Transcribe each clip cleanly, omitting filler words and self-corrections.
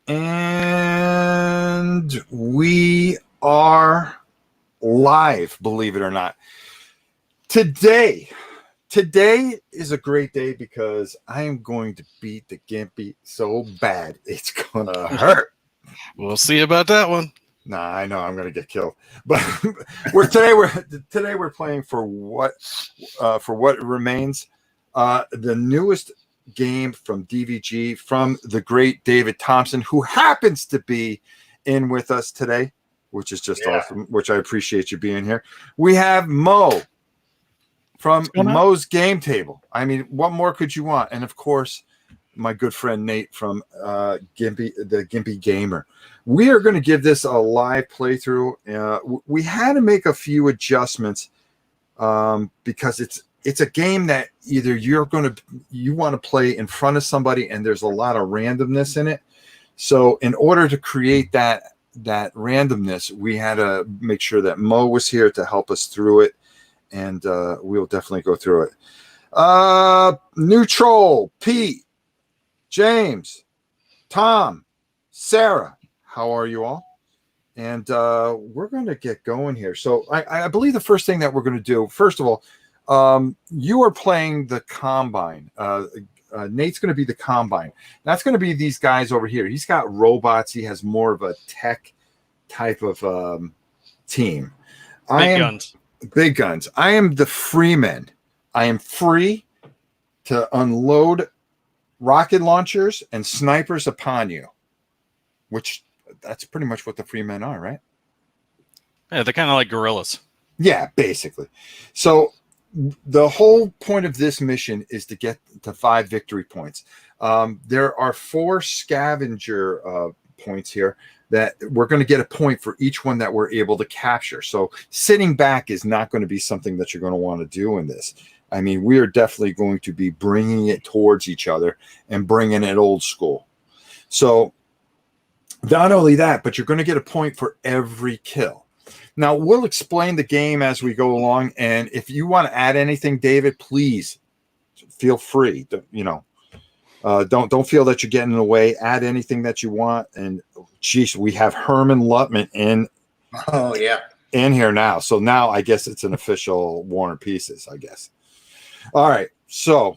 And we are live, believe it or not. Today is a great day because I am going to beat the Gimpy so bad it's gonna hurt. We'll see about that one. Nah, I know I'm gonna get killed. But we're playing for what remains. The newest game from DVG from the great David Thompson, who happens to be in with us today, which is just awesome, which I appreciate you being here. We have Mo from Mo's Game Table. I mean, what more could you want? And of course, my good friend Nate from Gimpy, the Gimpy Gamer. We are going to give this a live playthrough. We had to make a few adjustments because it's a game that either you want to play in front of somebody and there's a lot of randomness in it. So in order to create that randomness, we had to make sure that Mo was here to help us through it, and we'll definitely go through it. New Troll, Pete, James, Tom, Sarah, how are you all? And we're going to get going here. So I believe the first thing that we're going to do, first of all, you are playing the Combine. Nate's going to be the Combine. That's going to be these guys over here. He's got robots. He has more of a tech type of team. Big guns. I am the Freeman. I am free to unload rocket launchers and snipers upon you, which that's pretty much what the Freemen are, right? Yeah, they're kind of like gorillas. Yeah, basically. So the whole point of this mission is to get to 5 victory points. There are 4 scavenger points here that we're going to get a point for each one that we're able to capture. So sitting back is not going to be something that you're going to want to do in this. I mean, we are definitely going to be bringing it towards each other and bringing it old school. So not only that, but you're going to get a point for every kill. Now, we'll explain the game as we go along, and if you want to add anything, David, please feel free. Don't feel that you're getting in the way. Add anything that you want. And geez, we have Herman Lutman in here now. So now I guess it's an official Warner Pieces, I guess. All right. So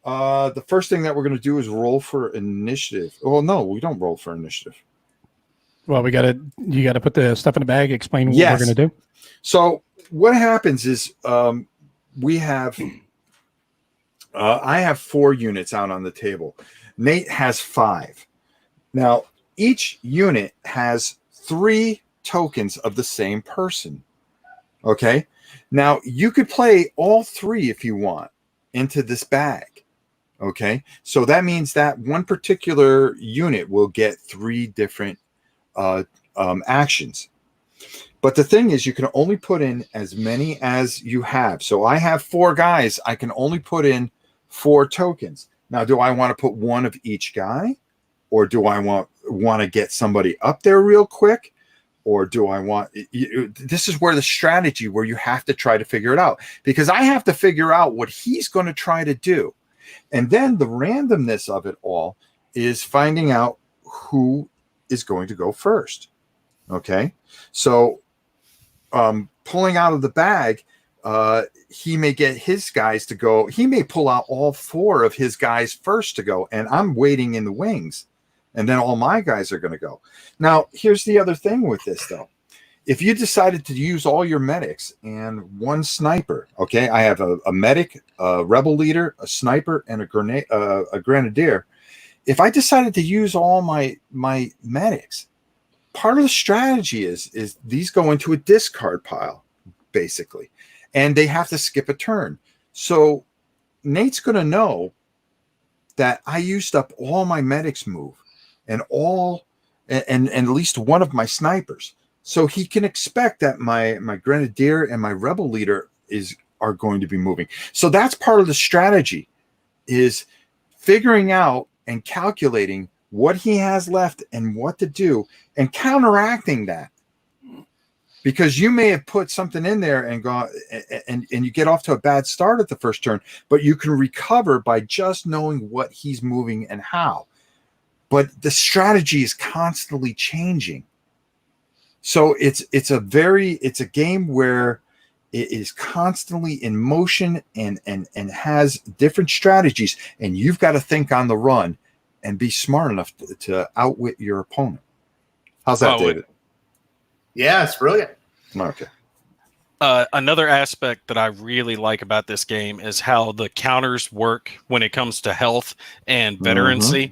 the first thing that we're going to do is roll for initiative. Well, no, we don't roll for initiative. Well, you got to put the stuff in the bag, explain what we're going to do. So what happens is we have I have 4 units out on the table. Nate has 5. Now, each unit has 3 tokens of the same person. Okay. Now, you could play all 3 if you want into this bag. Okay. So that means that one particular unit will get 3 different actions. But the thing is, you can only put in as many as you have. So I have 4 guys. I can only put in 4 tokens. Now, do I want to put 1 of each guy, or do I want to get somebody up there real quick, or do I want? This is where the strategy, where you have to try to figure it out, because I have to figure out what he's going to try to do, and then the randomness of it all is finding out who is going to go first. Okay, so pulling out of the bag, he may get his guys to go. He may pull out all 4 of his guys first to go, and I'm waiting in the wings, and then all my guys are going to go. Now, here's the other thing with this, though. If you decided to use all your medics and 1 sniper, okay, I have a medic, a rebel leader, a sniper, and a grenadier. If I decided to use all my medics, part of the strategy is these go into a discard pile, basically, and they have to skip a turn. So Nate's going to know that I used up all my medics move and at least 1 of my snipers. So he can expect that my grenadier and my rebel leader are going to be moving. So that's part of the strategy, is figuring out and calculating what he has left and what to do and counteracting that. Because you may have put something in there and gone and you get off to a bad start at the first turn, but you can recover by just knowing what he's moving and how. but the strategy is constantly changing. So it's a game where it is constantly in motion and has different strategies, and you've got to think on the run and be smart enough to outwit your opponent. How's that, David? Yeah, it's brilliant. Okay. Another aspect that I really like about this game is how the counters work when it comes to health and veterancy.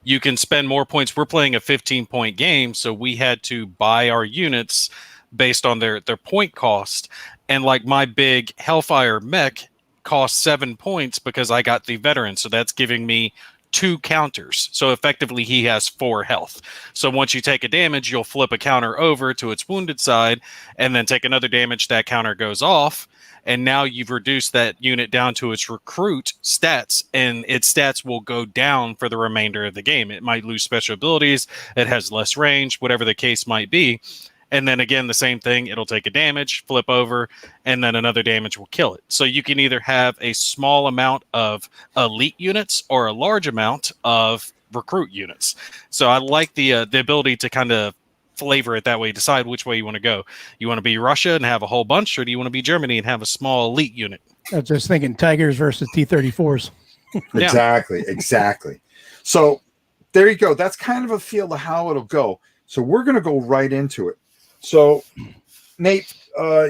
You can spend more points. We're playing a 15-point game, so we had to buy our units based on their point cost. And like my big Hellfire mech cost 7 points because I got the veteran, so that's giving me 2 counters. So effectively he has 4 health. So once you take a damage, you'll flip a counter over to its wounded side and then take another damage. That counter goes off. And now you've reduced that unit down to its recruit stats, and its stats will go down for the remainder of the game. It might lose special abilities. It has less range, whatever the case might be. And then again, the same thing. It'll take a damage, flip over, and then another damage will kill it. So you can either have a small amount of elite units or a large amount of recruit units. So I like the ability to kind of flavor it that way, decide which way you want to go. You want to be Russia and have a whole bunch, or do you want to be Germany and have a small elite unit? I was just thinking Tigers versus T-34s. Exactly. So there you go. That's kind of a feel of how it'll go. So we're going to go right into it. So Nate,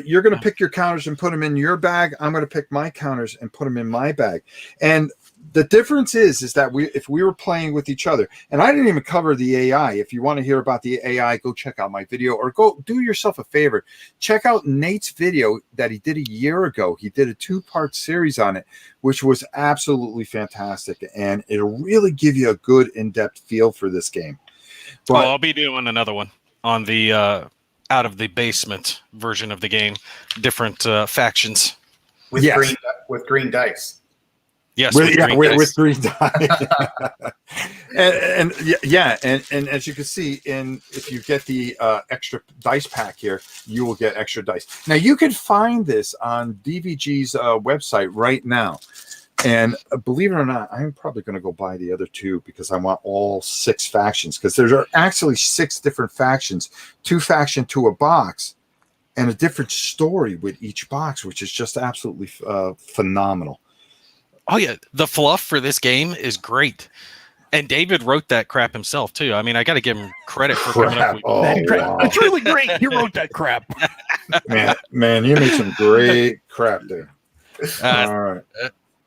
you're going to pick your counters and put them in your bag. I'm going to pick my counters and put them in my bag. And the difference is that if we were playing with each other, and I didn't even cover the AI. If you want to hear about the AI, go check out my video, or go do yourself a favor. Check out Nate's video that he did a year ago. He did a 2-part series on it, which was absolutely fantastic. And it'll really give you a good in-depth feel for this game. But I'll be doing another one on the out of the basement version of the game, different factions. With green dice. Yes, with green dice. and as you can see, if you get the extra dice pack here, you will get extra dice. Now you can find this on DVG's website right now. And believe it or not, I'm probably going to go buy the other 2 because I want all 6 factions, because there are actually 6 different factions, 2 faction to a box, and a different story with each box, which is just absolutely phenomenal. Oh yeah, the fluff for this game is great, and David wrote that crap himself too. I mean, I got to give him credit for coming up with wow. It's really great. He wrote that crap. man, you made some great crap there. All right.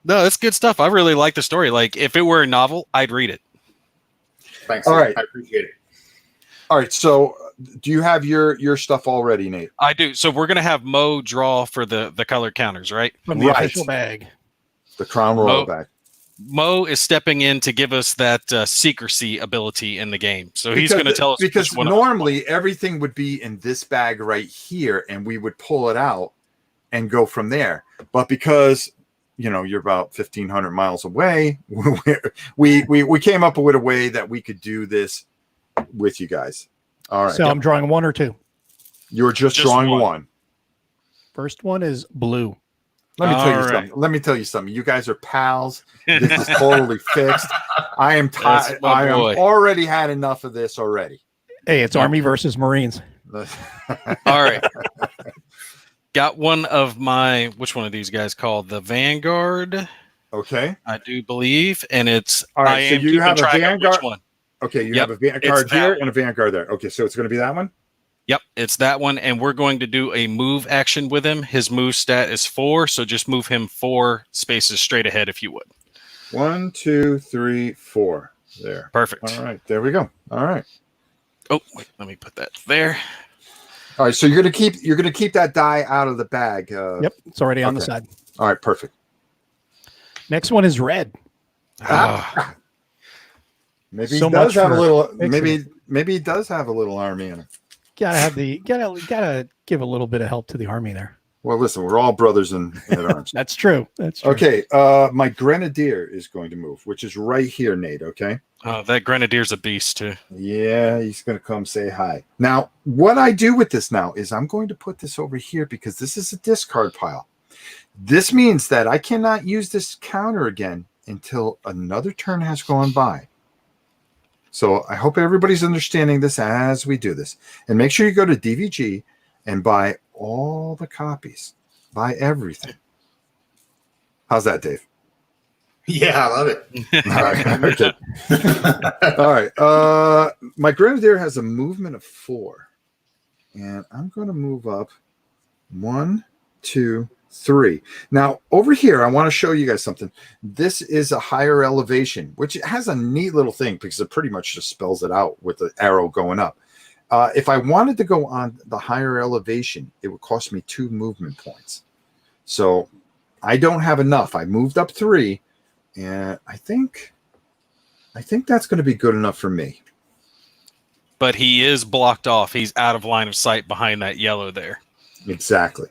No, it's good stuff. I really like the story. Like, if it were a novel, I'd read it. Thanks. All right, I appreciate it. All right. So, do you have your stuff already, Nate? I do. So we're gonna have Mo draw for the color counters, right? From the official bag. The Crown Royal bag. Mo is stepping in to give us that secrecy ability in the game. So he's going to tell us. Because normally everything would be in this bag right here, and we would pull it out and go from there. But because you're about 1,500 miles away, we came up with a way that we could do this with you guys. All right. So I'm drawing 1 or 2. You're just drawing one. First one is blue. Let me tell you something. You guys are pals. This is totally fixed. I am tired. I am already had enough of this already. Hey, it's Army versus Marines. All right. Got one of my, which one of these guys called the Vanguard? Okay. I do believe. And it's, all right. So you have a Vanguard. One. Okay. You have a Vanguard here and a Vanguard there. Okay. So it's going to be that one? Yep, it's that one, and we're going to do a move action with him. His move stat is 4, so just move him 4 spaces straight ahead if you would. 1, 2, 3, 4. There. Perfect. All right, there we go. All right. Oh, wait, let me put that there. All right, so you're gonna keep that die out of the bag. Yep, it's already on the side. All right, perfect. Next one is red. Maybe he does have a little. Maybe he does have a little army in him. Gotta give a little bit of help to the army there. Well, listen, we're all brothers in arms. That's true. That's true. Okay, my Grenadier is going to move, which is right here, Nate. Okay. Oh, that Grenadier's a beast too. Yeah, he's going to come say hi. Now, what I do with this now is I'm going to put this over here because this is a discard pile. This means that I cannot use this counter again until another turn has gone by. So I hope everybody's understanding this as we do this. And make sure you go to DVG and buy all the copies. Buy everything. How's that, Dave? Yeah, I love it. All right. Okay. All right. My Grenadier has a movement of 4. And I'm going to move up 1, 2, 3. Now, over here, I want to show you guys something. This is a higher elevation, which has a neat little thing because it pretty much just spells it out with the arrow going up. If I wanted to go on the higher elevation, it would cost me 2 movement points. So I don't have enough. I moved up 3, and I think that's going to be good enough for me. But he is blocked off. He's out of line of sight behind that yellow there. Exactly.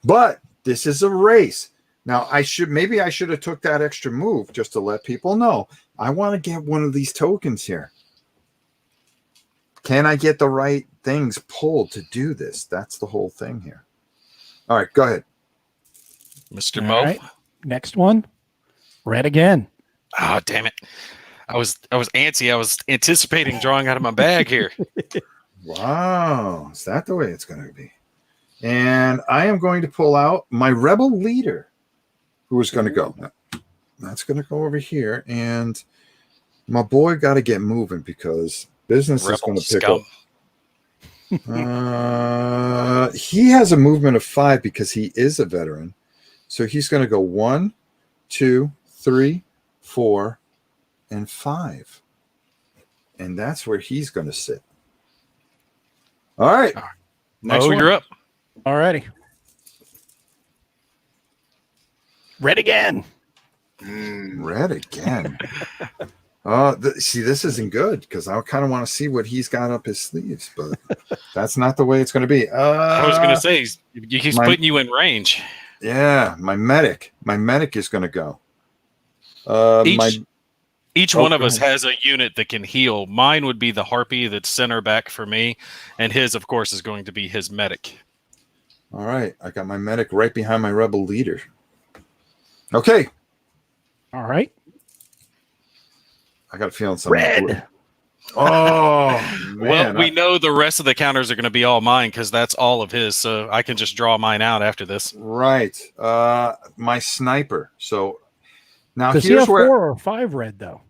But this is a race. Now I should have took that extra move just to let people know I want to get one of these tokens here. Can I get the right things pulled to do this? That's the whole thing here. All right, go ahead. Mr. Mo. Right. Next one. Red again. Oh, damn it. I was antsy. I was anticipating drawing out of my bag here. Wow. Is that the way it's going to be? And I am going to pull out my rebel leader, who is going to go. That's going to go over here. And my boy got to get moving because business is going to pick up. He has a movement of 5 because he is a veteran. So he's going to go 1, 2, 3, 4, and 5. And that's where he's going to sit. All right. Next one. You're up. All righty. Red again. Red again. See, this isn't good because I kind of want to see what he's got up his sleeves, but that's not the way it's going to be. I was going to say, he's putting you in range. Yeah, my medic is going to go. Each one of us has a unit that can heal. Mine would be the Harpy that's center back for me, and his, of course, is going to be his medic. All right, I got my medic right behind my rebel leader. Okay. All right. I got a feeling something. Red. Oh, man. Well, we know the rest of the counters are going to be all mine because that's all of his, so I can just draw mine out after this. Right. My sniper. So now Does here's he have where 4 or 5 red though?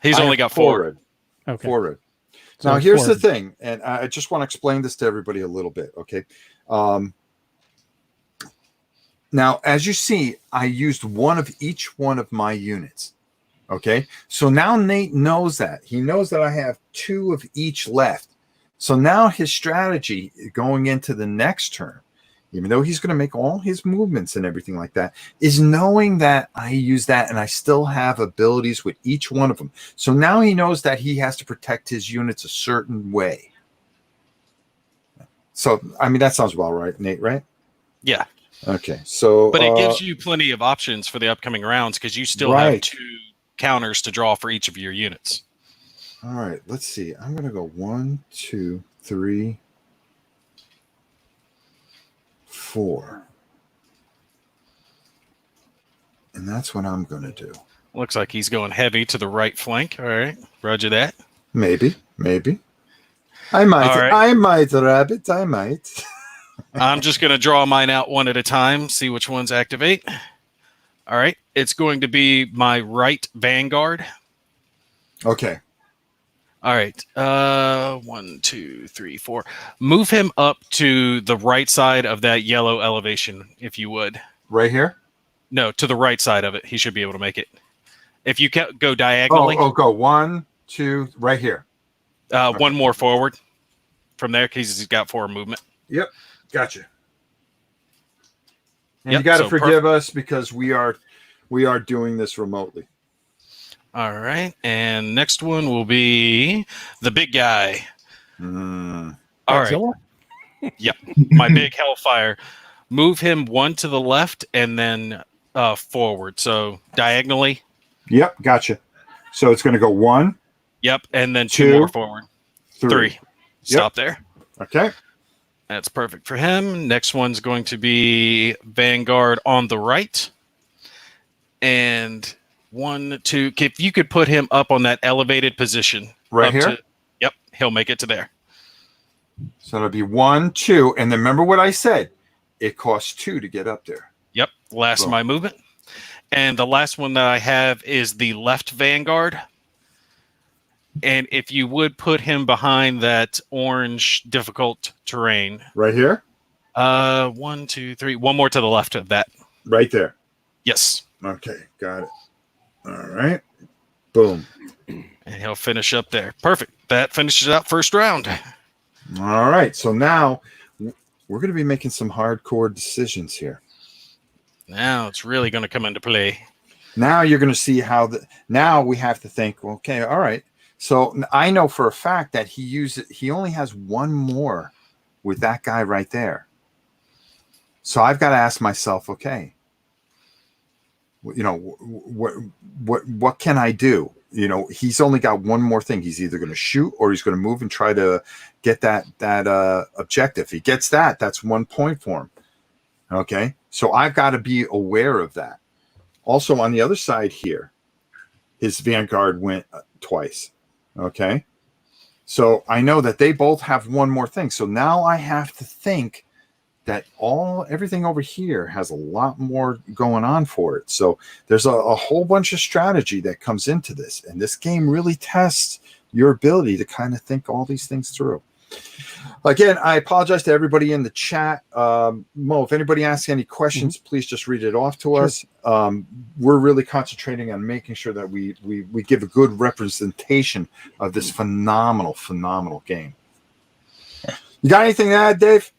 He's only got 4 red. Okay. 4 red. So now it's here's 4 the red. thing, and I just want to explain this to everybody a little bit. Okay. Now, as you see, I used one of each one of my units. Okay. So now Nate knows that. He knows that I have 2 of each left. So now his strategy going into the next turn, even though he's going to make all his movements and everything like that, is knowing that I use that and I still have abilities with each one of them. So now he knows that he has to protect his units a certain way. So, I mean, that sounds well, right, Nate, right? Yeah. Okay. So, but it gives you plenty of options for the upcoming rounds because you still have 2 counters to draw for each of your units. All right. Let's see. I'm going to go 1, 2, 3, 4. And that's what I'm going to do. Looks like he's going heavy to the right flank. All right. Roger that. Maybe. I might. Right. I might, Rabbit. I might. I'm just going to draw mine out one at a time, see which ones activate. All right. It's going to be my right Vanguard. Okay. All right. 1, 2, 3, 4. Move him up to the right side of that yellow elevation, if you would. Right here? No, to the right side of it. He should be able to make it. If you go diagonally. Oh, go 1, 2, right here. Okay. One more forward from there because he's got 4 movement. Yep. Gotcha. And you got to forgive us because we are doing this remotely. All right. And next one will be the big guy. Mm. All right. Yep. My big Hellfire. Move him 1 to the left and then forward. So diagonally. Yep. Gotcha. So it's going to go 1. Yep. And then 2 more forward. 3. Stop there. Okay. That's perfect for him. Next one's going to be Vanguard on the right. And 1, 2. If you could put him up on that elevated position. Right up here? Yep, he'll make it to there. So it'll be 1, 2. And then remember what I said. It costs 2 to get up there. Yep, last of Boom. my movement. And the last one that I have is the left vanguard. And if you would put him behind that orange difficult terrain. Right here? 1, 2, 3. One more to the left of that. Right there. Yes. Okay, got it. All right. Boom. And he'll finish up there. Perfect. That finishes out first round. All right. So now we're going to be making some hardcore decisions here. Now it's really going to come into play. Now you're going to see how now we have to think, okay, all right. So I know for a fact that he only has one more with that guy right there. So I've got to ask myself, okay, you know, what can I do? You know, he's only got one more thing. He's either going to shoot or he's going to move and try to get that objective. If he gets that, that's 1 point for him. Okay, so I've got to be aware of that. Also, on the other side here, his vanguard went twice. Okay, so I know that they both have one more thing. So now I have to think that everything over here has a lot more going on for it. So there's a whole bunch of strategy that comes into this, and this game really tests your ability to kind of think all these things through. Again, I apologize to everybody in the chat. Mo, if anybody asks any questions, please just read it off to us. We're really concentrating on making sure that we give a good representation of this phenomenal game. You got anything to add, Dave?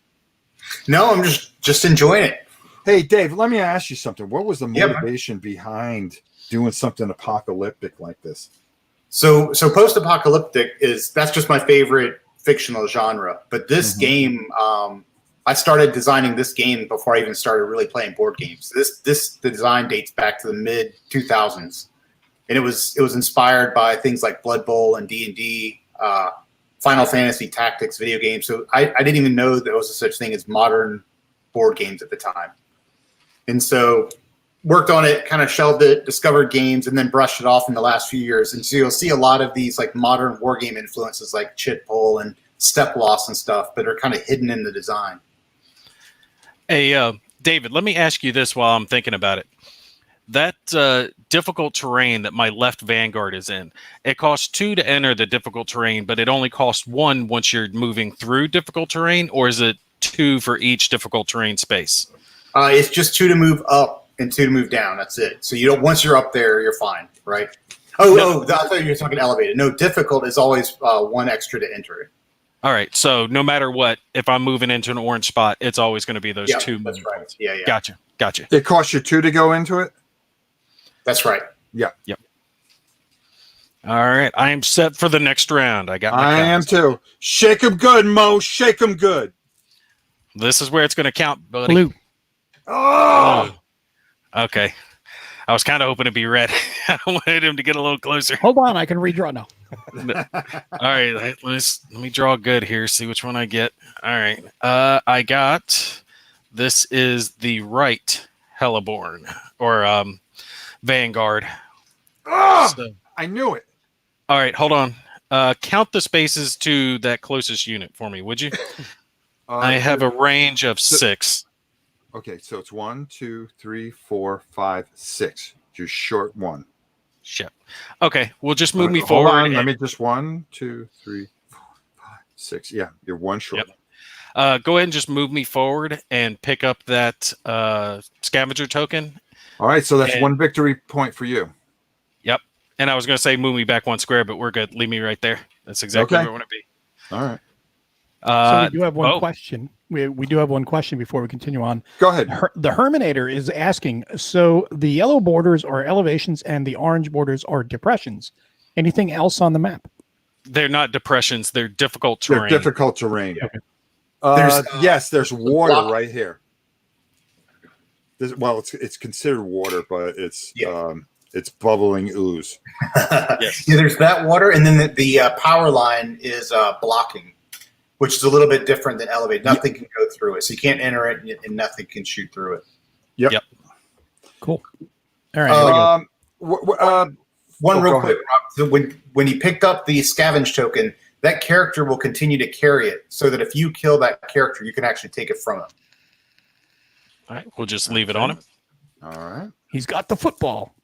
No, I'm just enjoying it. Hey, Dave, let me ask you something. What was the motivation behind doing something apocalyptic like this? So post-apocalyptic that's just my favorite fictional genre. But this game, I started designing this game before I even started really playing board games. This design dates back to the mid 2000s, and it was inspired by things like Blood Bowl and D&D, Final Fantasy Tactics video games. So I didn't even know there was a such thing as modern board games at the time. And so worked on it, kind of shelved it, discovered games, and then brushed it off in the last few years. And so you'll see a lot of these like modern war game influences like chit pull and step loss and stuff, but are kind of hidden in the design. Hey, David, let me ask you this while I'm thinking about it. That difficult terrain that my left vanguard is in, it costs 2 to enter the difficult terrain, but it only costs 1 once you're moving through difficult terrain, or is it 2 for each difficult terrain space? It's just 2 to move up and 2 to move down. That's it. So you don't. Once you're up there, you're fine, right? I thought you were talking elevated. No, difficult is always 1 extra to enter it. All right. So no matter what, if I'm moving into an orange spot, it's always going to be those 2. That's right. Points. Yeah. Gotcha. It costs you 2 to go into it? That's right. Yep. All right. I am set for the next round. I am too. Shake them good, Mo. Shake them good. This is where it's going to count, buddy. Blue. Oh! Okay. I was kind of hoping to be red. I wanted him to get a little closer. Hold on. I can redraw now. All right. Let me draw good here. See which one I get. All right. I got, this is the right Helleborn or Vanguard. Oh, so, I knew it. All right, hold on. Count the spaces to that closest unit for me, would you? I have a range of 6. Okay, so it's 1, 2, 3, 4, 5, 6. Just short 1. Shit. Okay, well, just move me forward. Hold on, let me just 1, 2, 3, 4, 5, 6. Yeah, you're 1 short. Yep. Go ahead and just move me forward and pick up that scavenger token. All right, so that's 1 victory point for you. Yep. And I was going to say move me back 1 square, but we're good. Leave me right there. That's exactly where I want to be. All right. So we do have one question. We do have one question before we continue on. Go ahead. The Herminator is asking, so the yellow borders are elevations and the orange borders are depressions. Anything else on the map? They're not depressions. They're difficult terrain. They're difficult terrain. Okay. Yes, there's water right here. It's considered water, but it's bubbling ooze. Yes. Yeah, there's that water, and then the power line is blocking, which is a little bit different than elevated. Nothing can go through it, so you can't enter it, and nothing can shoot through it. Yep. Cool. All right. One real go quick, Rob. So when he picked up the scavenge token, that character will continue to carry it, so that if you kill that character, you can actually take it from him. All right, we'll just leave it on him. All right. He's got the football.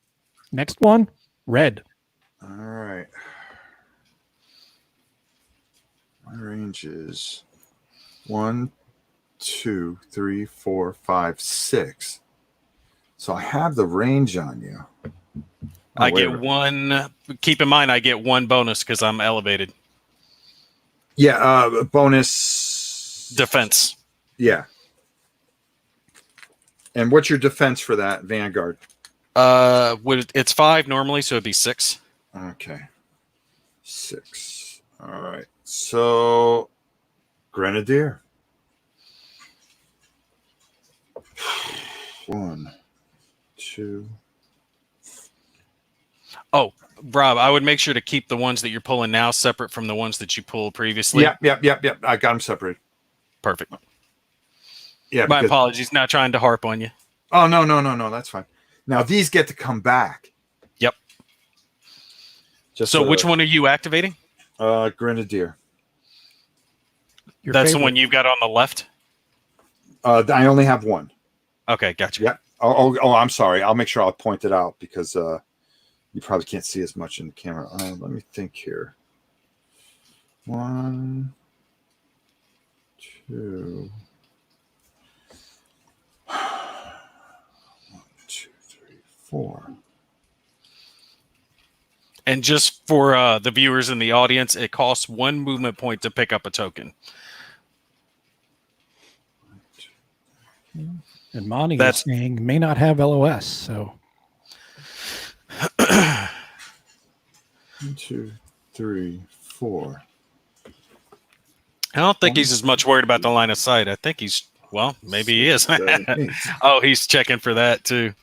Next one, red. All right. My range is 1, 2, 3, 4, 5, 6. So I have the range on you. I get one. Keep in mind, I get one bonus because I'm elevated. Yeah, bonus Defense. Yeah. And what's your defense for that, Vanguard? It's 5 normally, so it'd be 6. Okay. 6. All right. So, Grenadier. 1, 2. Oh, Rob, I would make sure to keep the ones that you're pulling now separate from the ones that you pulled previously. Yep. I got them separated. Perfect. Yeah. My apologies. Not trying to harp on you. Oh, no. That's fine. Now, these get to come back. Yep. So which one are you activating? Grenadier. That's the one you've got on the left? I only have one. Okay, gotcha. Yep. Oh, I'm sorry. I'll make sure I'll point it out because you probably can't see as much in the camera. Let me think here. 1, 2. 1, 2, 3, 4. And just for the viewers in the audience, it costs 1 movement point to pick up a token. And Monty is saying may not have LOS, so 1, 2, 3, 4. I don't think he's as much worried about the line of sight. I think he's, well, maybe he is. Oh, he's checking for that too.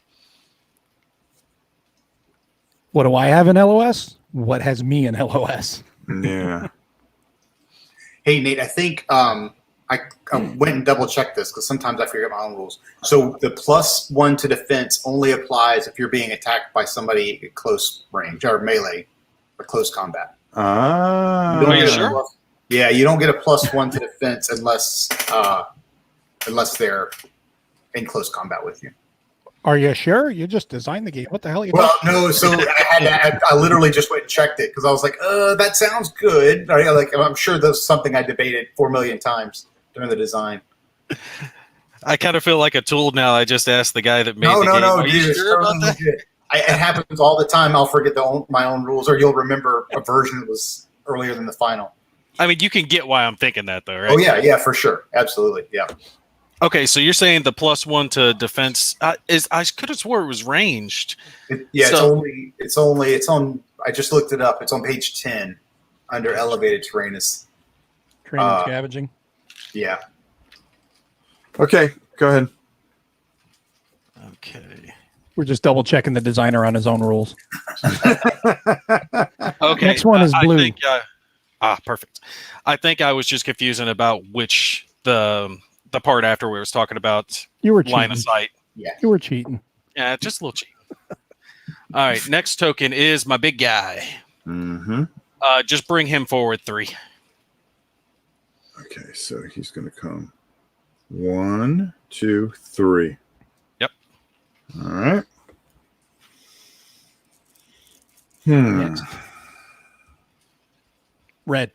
what do I have in LOS? What has me in LOS? Yeah. Hey, Nate, I think I went and double checked this because sometimes I forget my own rules. So the +1 to defense only applies if you're being attacked by somebody at close range or melee or close combat. Ah. Are you sure? Yeah, you don't get a +1 to defense unless they're in close combat with you. Are you sure? You just designed the game. What the hell are you Well, talking no. So I literally just went and checked it because I was like, that sounds good. Right? Like, I'm sure that's something I debated 4 million times during the design. I kind of feel like a tool now. I just asked the guy that made the game. No, Are you dude, sure about that? It happens all the time. I'll forget my own rules, or you'll remember a version that was earlier than the final. I mean, you can get why I'm thinking that, though, right? Oh yeah, for sure, absolutely, yeah. Okay, so you're saying the +1 to defense is? I could have swore it was ranged. It's on. I just looked it up. It's on page 10 under elevated terrain. Is Training and scavenging. Yeah. Okay, go ahead. Okay. We're just double checking the designer on his own rules. Okay. Next one is blue. Perfect. I think I was just confusing about which the part after we was talking about You were line cheating. of sight. Yeah. You were cheating. Yeah, just a little cheap. All right, next token is my big guy. Mm-hmm. Just bring him forward 3. Okay, so he's going to come 1, 2, 3. Yep. All right. Next. Red.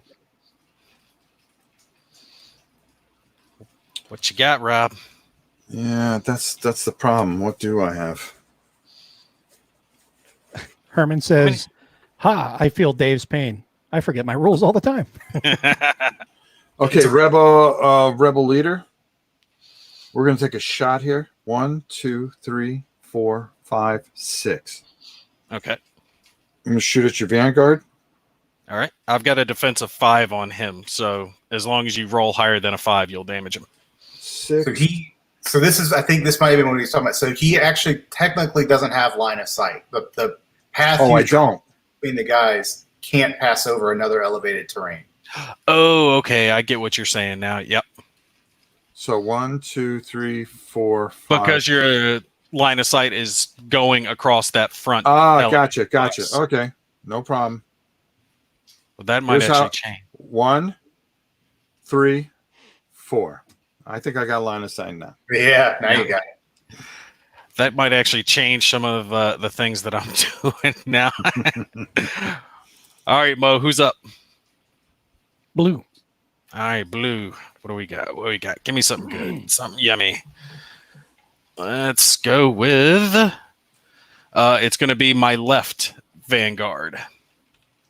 What you got, Rob? Yeah, that's the problem. What do I have? Herman says, I feel Dave's pain. I forget my rules all the time. Okay, rebel leader. We're going to take a shot here. 1, 2, 3, 4, 5, 6. Okay. I'm going to shoot at your Vanguard. All right. I've got a defense of 5 on him, so as long as you roll higher than a 5, you'll damage him. 6. So this is, I think this might have been what he's talking about. So he actually technically doesn't have line of sight. The path I don't. between the guys can't pass over another elevated terrain. Oh, okay. I get what you're saying now. Yep. So 1, 2, 3, 4, 5. Because you're line of sight is going across that front. Gotcha. box. Okay, no problem. Well, that might Here's actually change. 1, 3, 4. I think I got line of sight now. Yeah, now you got it. That might actually change some of the things that I'm doing now. All right, Mo, who's up? Blue. All right, Blue. What do we got? What do we got? Give me something good, something yummy. Let's go with. It's going to be my left Vanguard.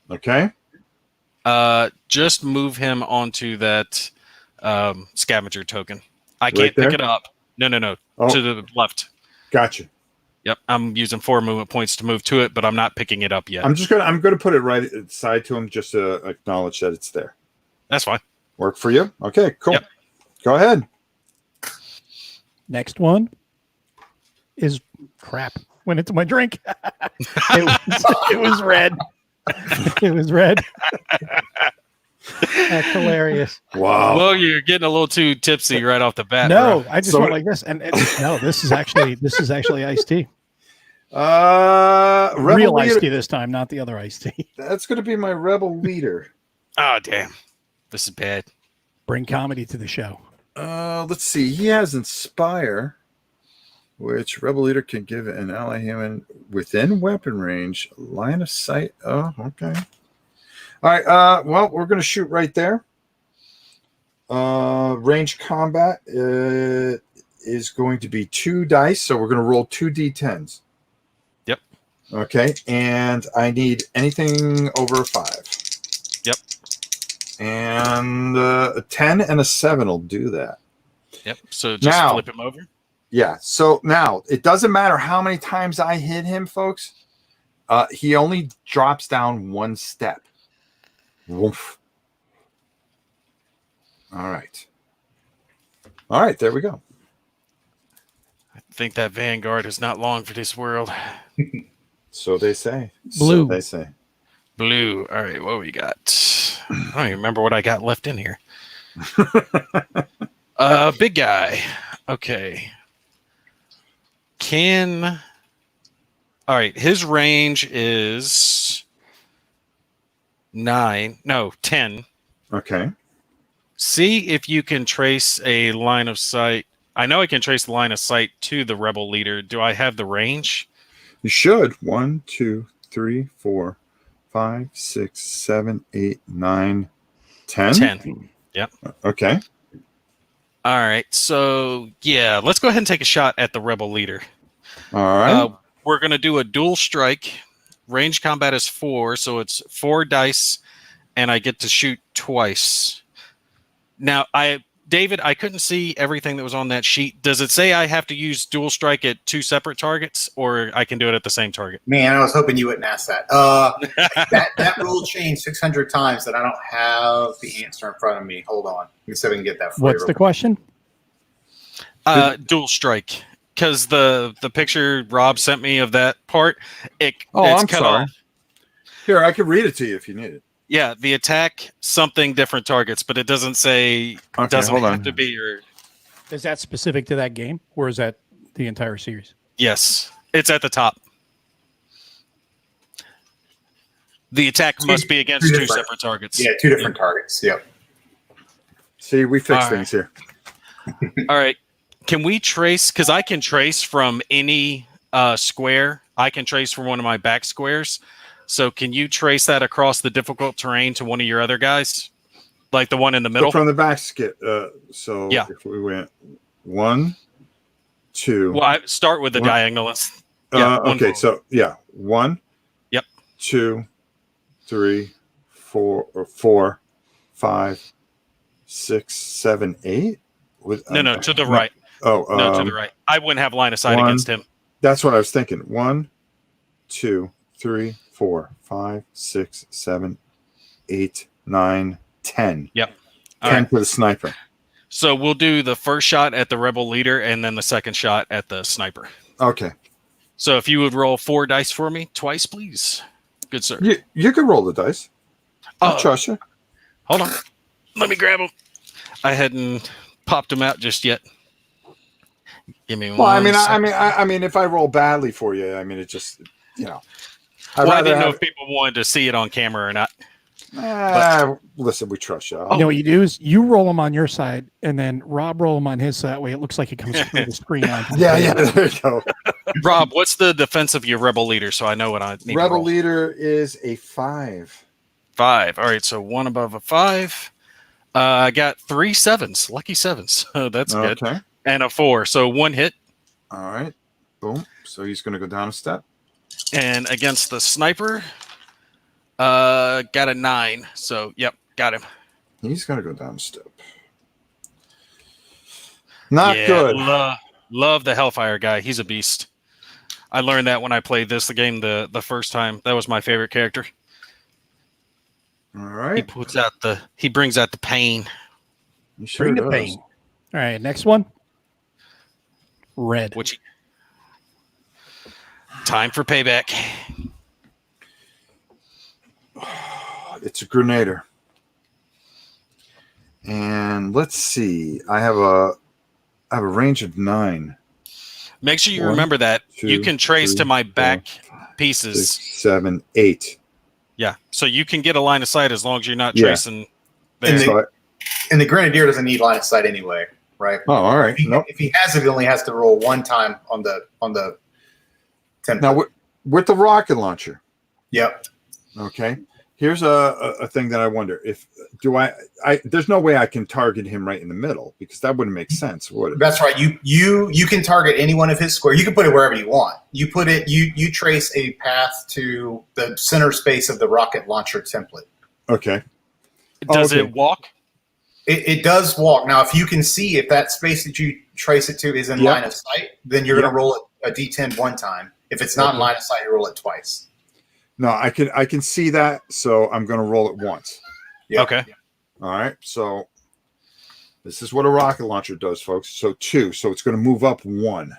Okay. Just move him onto that scavenger token. I Right can't there? pick it up. No. Oh. To the left. Gotcha. Yep, I'm using 4 movement points to move to it, but I'm not picking it up yet. I'm gonna put it right side to him just to acknowledge that it's there. That's fine. Work for you? Okay, cool. Yep. Go ahead. Next one is crap. Went into my drink. It was red. It was red. That's hilarious. Wow. Well, you're getting a little too tipsy right off the bat. No, bro. I just went like this, and no, this is actually iced tea. Rebel Real leader. iced tea this time, not the other iced tea. That's gonna be my rebel leader. Oh, damn. This is bad. Bring comedy to the show. Let's see. He has Inspire, which rebel leader can give an ally human within weapon range line of sight. Oh, okay. All right. Well, we're gonna shoot right there. Range combat is going to be 2 dice, so we're gonna roll 2 d10s. Yep. Okay, and I need anything over a 5. Yep. And a 10 and a 7 will do that. Yep. So just Now- flip him over. Yeah. So now it doesn't matter how many times I hit him, folks. He only drops down 1 step. Woof. All right. All right. There we go. I think that Vanguard is not long for this world. So they say. Blue. So they say. Blue. All right, what we got? I don't even remember what I got left in here. Big guy. Okay. All right, his range is 10. Okay. See if you can trace a line of sight. I know I can trace the line of sight to the rebel leader. Do I have the range? You should. 1, 2, 3, 4, 5, 6, 7, 8, 9, 10. 10. Yep. Okay. All right. So, yeah, let's go ahead and take a shot at the rebel leader. All right. We're going to do a dual strike. Range combat is 4, so it's 4 dice, and I get to shoot twice. Now, David, I couldn't see everything that was on that sheet. Does it say I have to use dual strike at 2 separate targets, or I can do it at the same target? Man, I was hoping you wouldn't ask that. That rule changed 600 times that I don't have the answer in front of me. Hold on. Let me see if I can get that for What's you. the question? Dual strike. Because the picture Rob sent me of that part, it's I'm cut sorry. off. Here, I can read it to you if you need it. Yeah, the attack, something different targets, but it doesn't say, Okay, doesn't hold have on. to be your... Is that specific to that game, or is that the entire series? Yes, it's at the top. The attack must be against 2 different. separate targets. Yeah, 2 different targets. Yep. See, we fix All things here. All right. Can we trace? Because I can trace from any square. I can trace from one of my back squares. So can you trace that across the difficult terrain to one of your other guys? Like the one in the middle? So from the back skip. So Yeah. if we went 1, 2. Well, I start with the One- diagonal. Yeah, one okay, forward. so yeah. 1. Yep. 2, 3, 4, 5, 6, 7, 8. No, to the right. Oh, No, to the right. I wouldn't have line of sight 1, against him. That's what I was thinking. 1, 2, 3, 4, 5, 6, 7, 8, 9, 10. Yep. All 10 right. for the sniper. So we'll do the first shot at the rebel leader and then the second shot at the sniper. Okay. So if you would roll 4 dice for me twice, please. Good sir. You can roll the dice. I'll trust you. Hold on. Let me grab them. I hadn't popped them out just yet. Give me one. Well, I second. mean, if I roll badly for you, I mean, it just, you know. I didn't know if people wanted to see it on camera or not. Listen, we trust you. You know what you do is you roll them on your side, and then Rob roll them on his side. That way, it looks like it comes through the screen. Yeah, there you go. Rob, what's the defense of your rebel leader? So I know what I need. Rebel leader is a 5. 5. All right, so 1 above a 5. I got 3 7s, lucky 7s. So that's good. Okay. And a 4, so 1 hit. All right. Boom. So he's going to go down a step. And against the sniper, got a 9. So yep, got him. He's going to go down a step. Not good. Love the Hellfire guy. He's a beast. I learned that when I played the game the first time. That was my favorite character. All right. He brings out the pain. He sure Bring the does. pain. All right, next one. Red. Time for payback. It's a Grenader. And let's see. I have a range of 9. Make sure you 1, remember that 2, you can trace 3, to my back 4, 5, pieces. 6, 7, 8. Yeah, so you can get a line of sight as long as you're not tracing. And There. the Grenadier doesn't need line of sight anyway, right? Oh, all right. If he has it, he only has to roll 1 time on the template. Now, with the rocket launcher. Yep. Okay. Here's a thing that I wonder if there's no way I can target him right in the middle because that wouldn't make sense, would it? That's right. You can target any one of his squares. You can put it wherever you want. You put it. You trace a path to the center space of the rocket launcher template. Okay. Does it walk? It does walk. Now, if you can see if that space that you trace it to is in line of sight, then you're going to roll it a D10 1 time. If it's not in line of sight, you roll it twice. No, I can see that, so I'm going to roll it once. Yep. Okay. All right. So this is what a rocket launcher does, folks. So 2. So it's going to move up 1.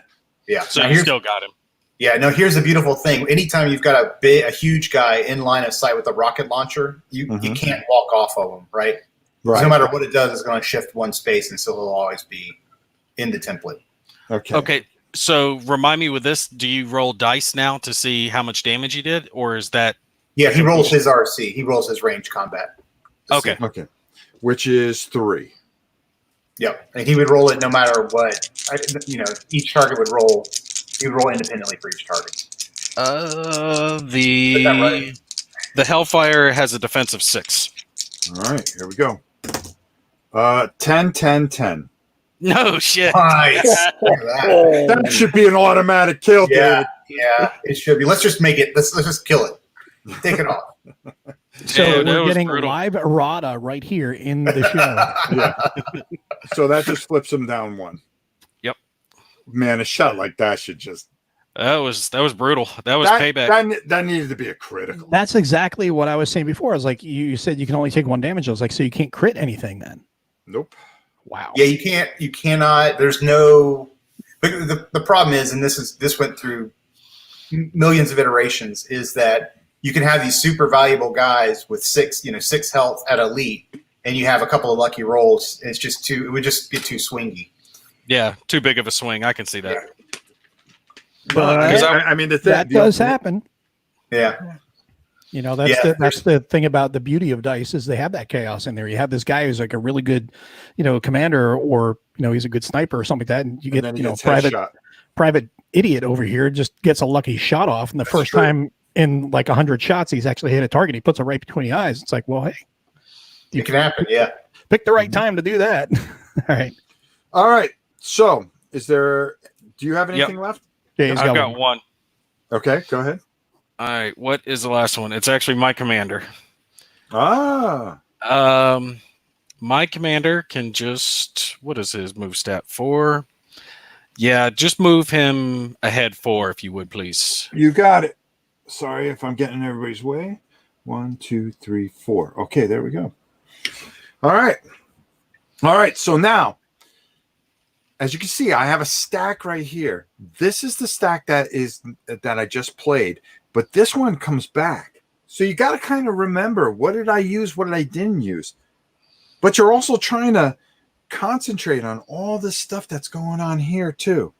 Yeah. So now you still got him. Yeah. No. Here's the beautiful thing. Anytime you've got a huge guy in line of sight with a rocket launcher, you can't walk off of him, right? Right. No matter what it does, it's going to shift 1 space, and so he'll always be in the template. Okay. Okay. So remind me with this, do you roll dice now to see how much damage you did, or is that? Yeah, he rolls his RC. He rolls his range combat. Okay. Okay. Which is 3. Yep, and he would roll it no matter what. Each target would roll. He would roll independently for each target. The Hellfire has a defense of 6. All right. Here we go. 10, 10, 10. No shit. Nice. That should be an automatic kill, David. Yeah, it should be. Let's just make it. Let's just kill it. Take it off. So Yeah, that we're was getting brutal. live errata right here in the show. Yeah. So that just flips him down 1. Yep. Man, a shot like that should just. That was brutal. That was payback. That needed to be a critical. That's exactly what I was saying before. I was like, you said you can only take 1 damage. I was like, so you can't crit anything then? Nope. Wow. Yeah, you can't. You cannot. There's no. But the problem is, and this went through millions of iterations, is that you can have these super valuable guys with 6 health at elite, and you have a couple of lucky rolls. And it's just too. It would just get too swingy. Yeah, too big of a swing. I can see that. But I mean, that does happen. Yeah. That's the thing about the beauty of dice is they have that chaos in there. You have this guy who's like a really good, commander, or he's a good sniper or something like that, and you get private idiot over here just gets a lucky shot off, and the first time in like 100 shots he's actually hit a target, he puts it right between the eyes. It's like, well, hey, it can happen. Yeah. Pick the right time to do that. All right. So, do you have anything left? Yeah, I've got one. Okay, go ahead. All right, what is the last one? It's actually my commander. My commander can just, what is his move stat? 4. Yeah, just move him ahead 4 if you would, please. You got it. Sorry if I'm getting in everybody's way. 1, 2, 3, 4. Okay, there we go. All right. So now, as you can see, I have a stack right here. This is the stack that I just played, but this one comes back. So you got to kind of remember, what did I use? What did I didn't use? But you're also trying to concentrate on all this stuff that's going on here too.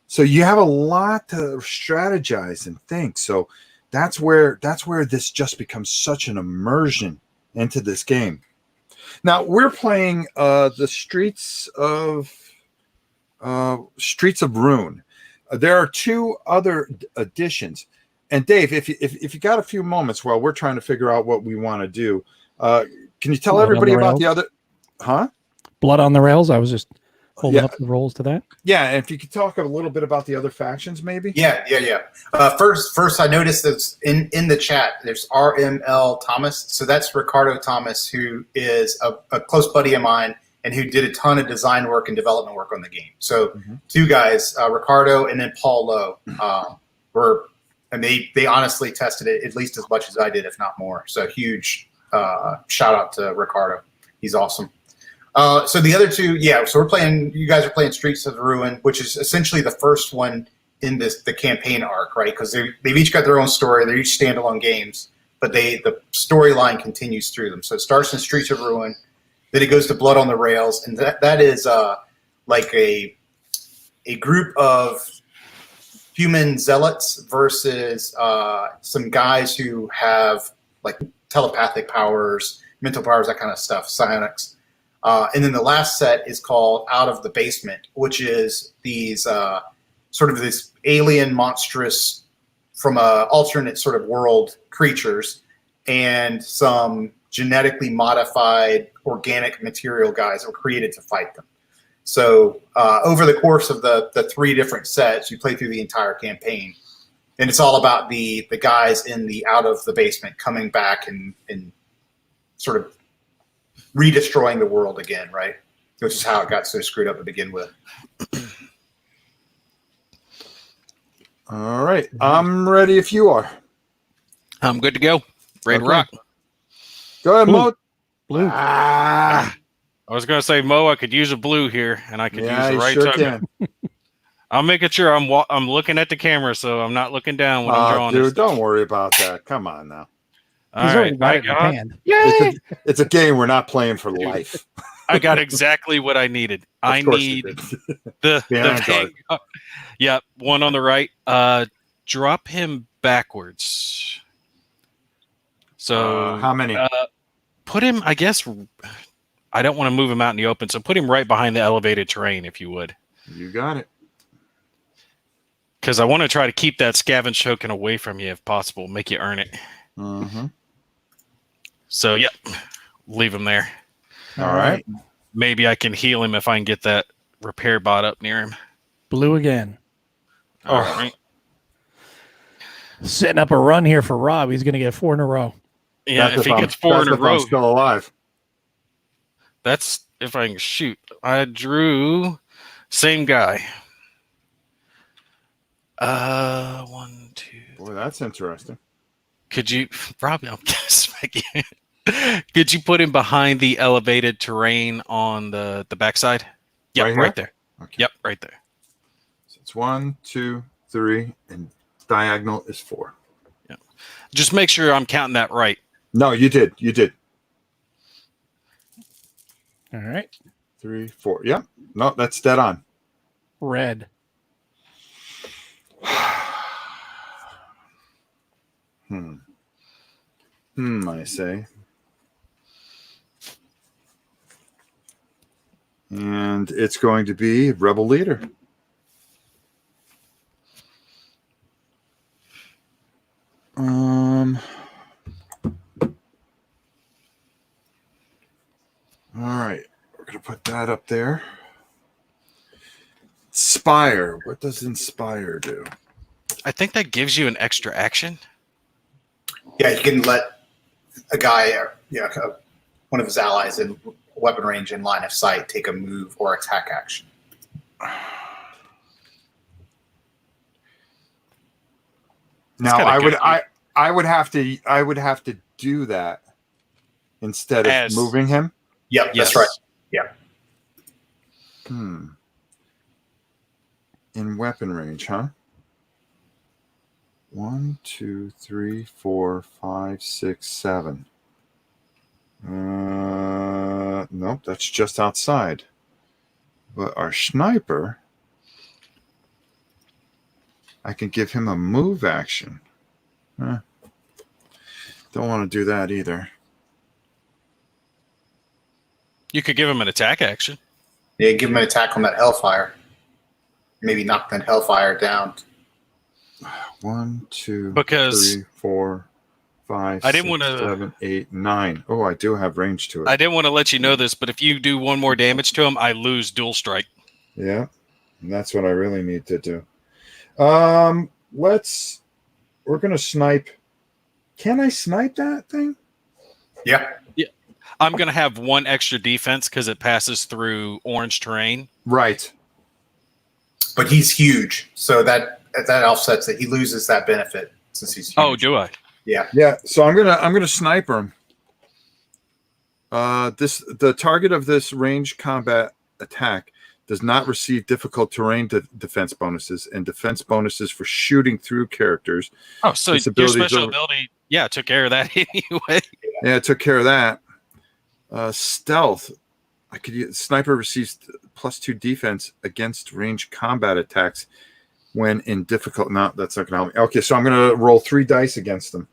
So you have a lot to strategize and think. So that's where this just becomes such an immersion into this game. Now we're playing the Streets of Ruin. There are 2 other editions. And Dave, if you got a few moments while we're trying to figure out what we want to do, can you tell Blood everybody about Rails. the other? Huh? Blood on the Rails. I was just holding up the rolls to that. Yeah, and if you could talk a little bit about the other factions, maybe. Yeah. First, I noticed that in the chat there's RML Thomas. So that's Ricardo Thomas, who is a close buddy of mine and who did a ton of design work and development work on the game. So 2 guys, Ricardo and then Paul Lowe, and they honestly tested it at least as much as I did, if not more. So huge shout out to Ricardo. He's awesome. So the other 2, so you guys are playing Streets of the Ruin, which is essentially the first one in the campaign arc, right? Because they've each got their own story. They're each standalone games, but the storyline continues through them. So it starts in Streets of Ruin, then it goes to Blood on the Rails, and that is like a group of human zealots versus some guys who have like telepathic powers, mental powers, that kind of stuff, psionics. And then the last set is called Out of the Basement, which is these sort of this alien, monstrous, from a alternate sort of world creatures, and some genetically modified organic material guys were created to fight them. So over the course of the 3 different sets, you play through the entire campaign, and it's all about the guys in the Out of the Basement coming back and sort of redestroying the world again, right? Which is how it got so screwed up to begin with. All right. I'm ready if you are. I'm good to go. Ready to rock. Go ahead, Mo. Blue. I was going to say, Mo, I could use a blue here, and I could use the right token. I'm making sure I'm looking at the camera, so I'm not looking down when I'm drawing. Dude, don't worry about that. Come on now. He's already got it in hand. It's a game we're not playing for life. I got exactly what I needed. I need the yeah, one on the right. Drop him backwards. So how many? Put him, I guess. I don't want to move him out in the open, so put him right behind the elevated terrain, if you would. You got it. Because I want to try to keep that scavenge token away from you if possible. Make you earn it. Mm-hmm. So, yep. Leave him there. All right. Maybe I can heal him if I can get that repair bot up near him. Blue again. All right. Setting up a run here for Rob. He's going to get 4 in a row. Yeah, if he gets 4 in a row. I'm still alive. That's if I can shoot. I drew same guy. 1, 2. Boy, that's interesting. Could you, Rob? I'm smacking. Could you put him behind the elevated terrain on the backside? Yep, right there. Okay. Yep, right there. So it's 1, 2, 3, and diagonal is 4. Yeah. Just make sure I'm counting that right. No, you did. You did. All right. 3, 4. Yep. No, that's dead on. Red. I say. And it's going to be Rebel Leader. All right, we're going to put that up there. Inspire. What does Inspire do? I think that gives you an extra action. Yeah, you can let a guy, one of his allies in weapon range in line of sight take a move or attack action. Now, I would have to do that instead of moving him. Yep, that's right. Yeah. In weapon range, huh? 1, 2, 3, 4, 5, 6, 7. Nope, that's just outside. But our sniper I can give him a move action. Don't want to do that either. You could give him an attack action. Yeah, give him an attack on that Hellfire. Maybe knock that Hellfire down. 1, 2, Because 3, 4, 5, I didn't 6, want to 7, 8, 9. Oh, I do have range to it. I didn't want to let you know this, but if you do one more damage to him, I lose dual strike. Yeah, and that's what I really need to do. We're gonna snipe. Can I snipe that thing? Yeah. I'm gonna have one extra defense because it passes through orange terrain. Right. But he's huge, so that offsets it. He loses that benefit since he's huge. Oh, do I? Yeah. Yeah. So I'm gonna sniper him. The target of this range combat attack does not receive difficult terrain defense bonuses and defense bonuses for shooting through characters. Oh, so your special ability, took care of that anyway. Yeah, it took care of that. Stealth. I could use sniper receives +2 defense against range combat attacks when in difficult. No, that's not gonna help me. Okay, so I'm gonna roll 3 dice against them.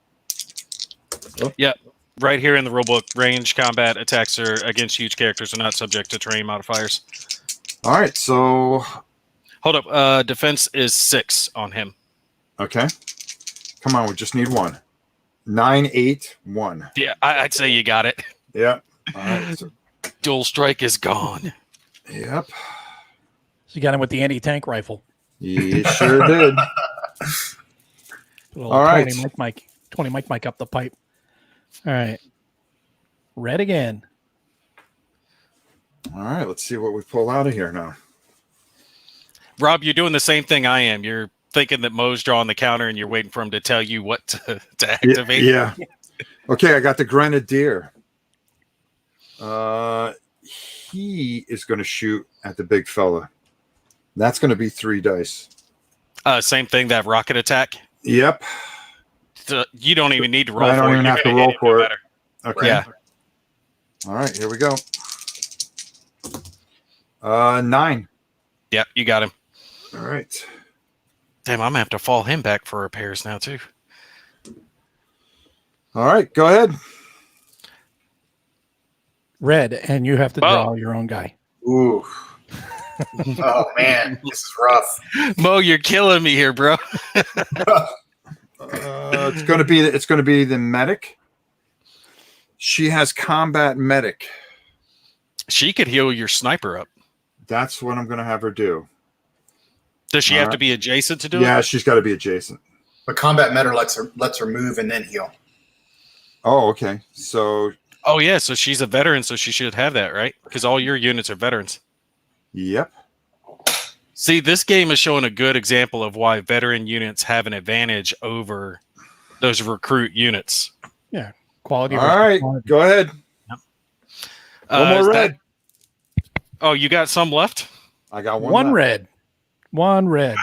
Oh. Yep. Right here in the rulebook, range combat attacks are against huge characters are not subject to terrain modifiers. All right, so hold up. Defense is 6 on him. Okay. Come on, we just need 1. 9, 8, 1. Yeah, I'd say you got it. Yeah. All right. So, dual strike is gone. Yep. So you got him with the anti-tank rifle. You sure did. All right. 20 Mike up the pipe. All right. Red again. All right, let's see what we pull out of here now. Rob, you're doing the same thing I am. You're thinking that Mo's drawing the counter and you're waiting for him to tell you what to activate. Yeah. Okay, I got the Grenadier. He is going to shoot at the big fella. That's going to be 3 dice. Same thing, that rocket attack. Yep. So you don't even need to roll for it. I don't even have to roll for it. Okay. Yeah. All right, here we go. 9. Yep, you got him. All right. Damn, I'm going to have to fall him back for repairs now, too. All right, go ahead. Red, and you have to draw your own guy. Ooh. Oh, man, this is rough. Mo, you're killing me here, bro. It's going to be the medic. She has combat medic. She could heal your sniper up. That's what I'm going to have her do. Does she have to be adjacent to do it? Yeah, she's got to be adjacent. But combat medic lets her move and then heal. Oh, okay. So. Oh yeah, so she's a veteran, so she should have that, right? Because all your units are veterans. Yep. See, this game is showing a good example of why veteran units have an advantage over those recruit units. Yeah, quality. All right, go ahead. Yep. One more red. Oh, you got some left? I got one. One red. One red.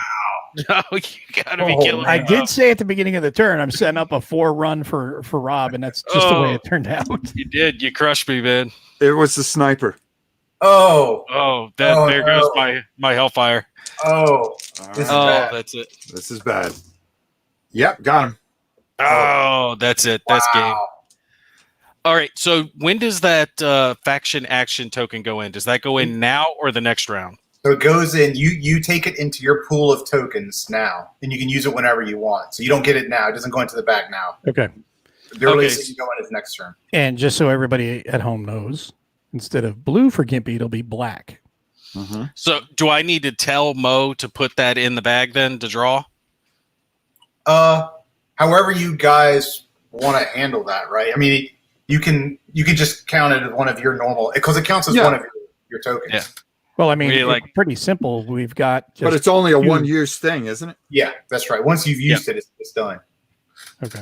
Oh, you gotta be killing me. I did say at the beginning of the turn, I'm setting up a 4-run for Rob, and that's just the way it turned out. You did. You crushed me, man. It was the sniper. Oh, there goes my Hellfire. Oh, that's it. This is bad. Yep, got him. Oh, that's it. That's game. All right. So when does that faction action token go in? Does that go in now or the next round? So it goes in. You take it into your pool of tokens now, and you can use it whenever you want. So you don't get it now. It doesn't go into the bag now. Okay. The earliest it can go in is next turn. And just so everybody at home knows, instead of blue for Gimpy, it'll be black. Mm-hmm. So do I need to tell Mo to put that in the bag then to draw? However you guys want to handle that, right? I mean, you can just count it as one of your normal, because it counts as one of your tokens. Yeah. Well, I mean, it's pretty simple. We've got but it's only a 1-use thing, isn't it? Yeah, that's right. Once you've used it, it's done. Okay.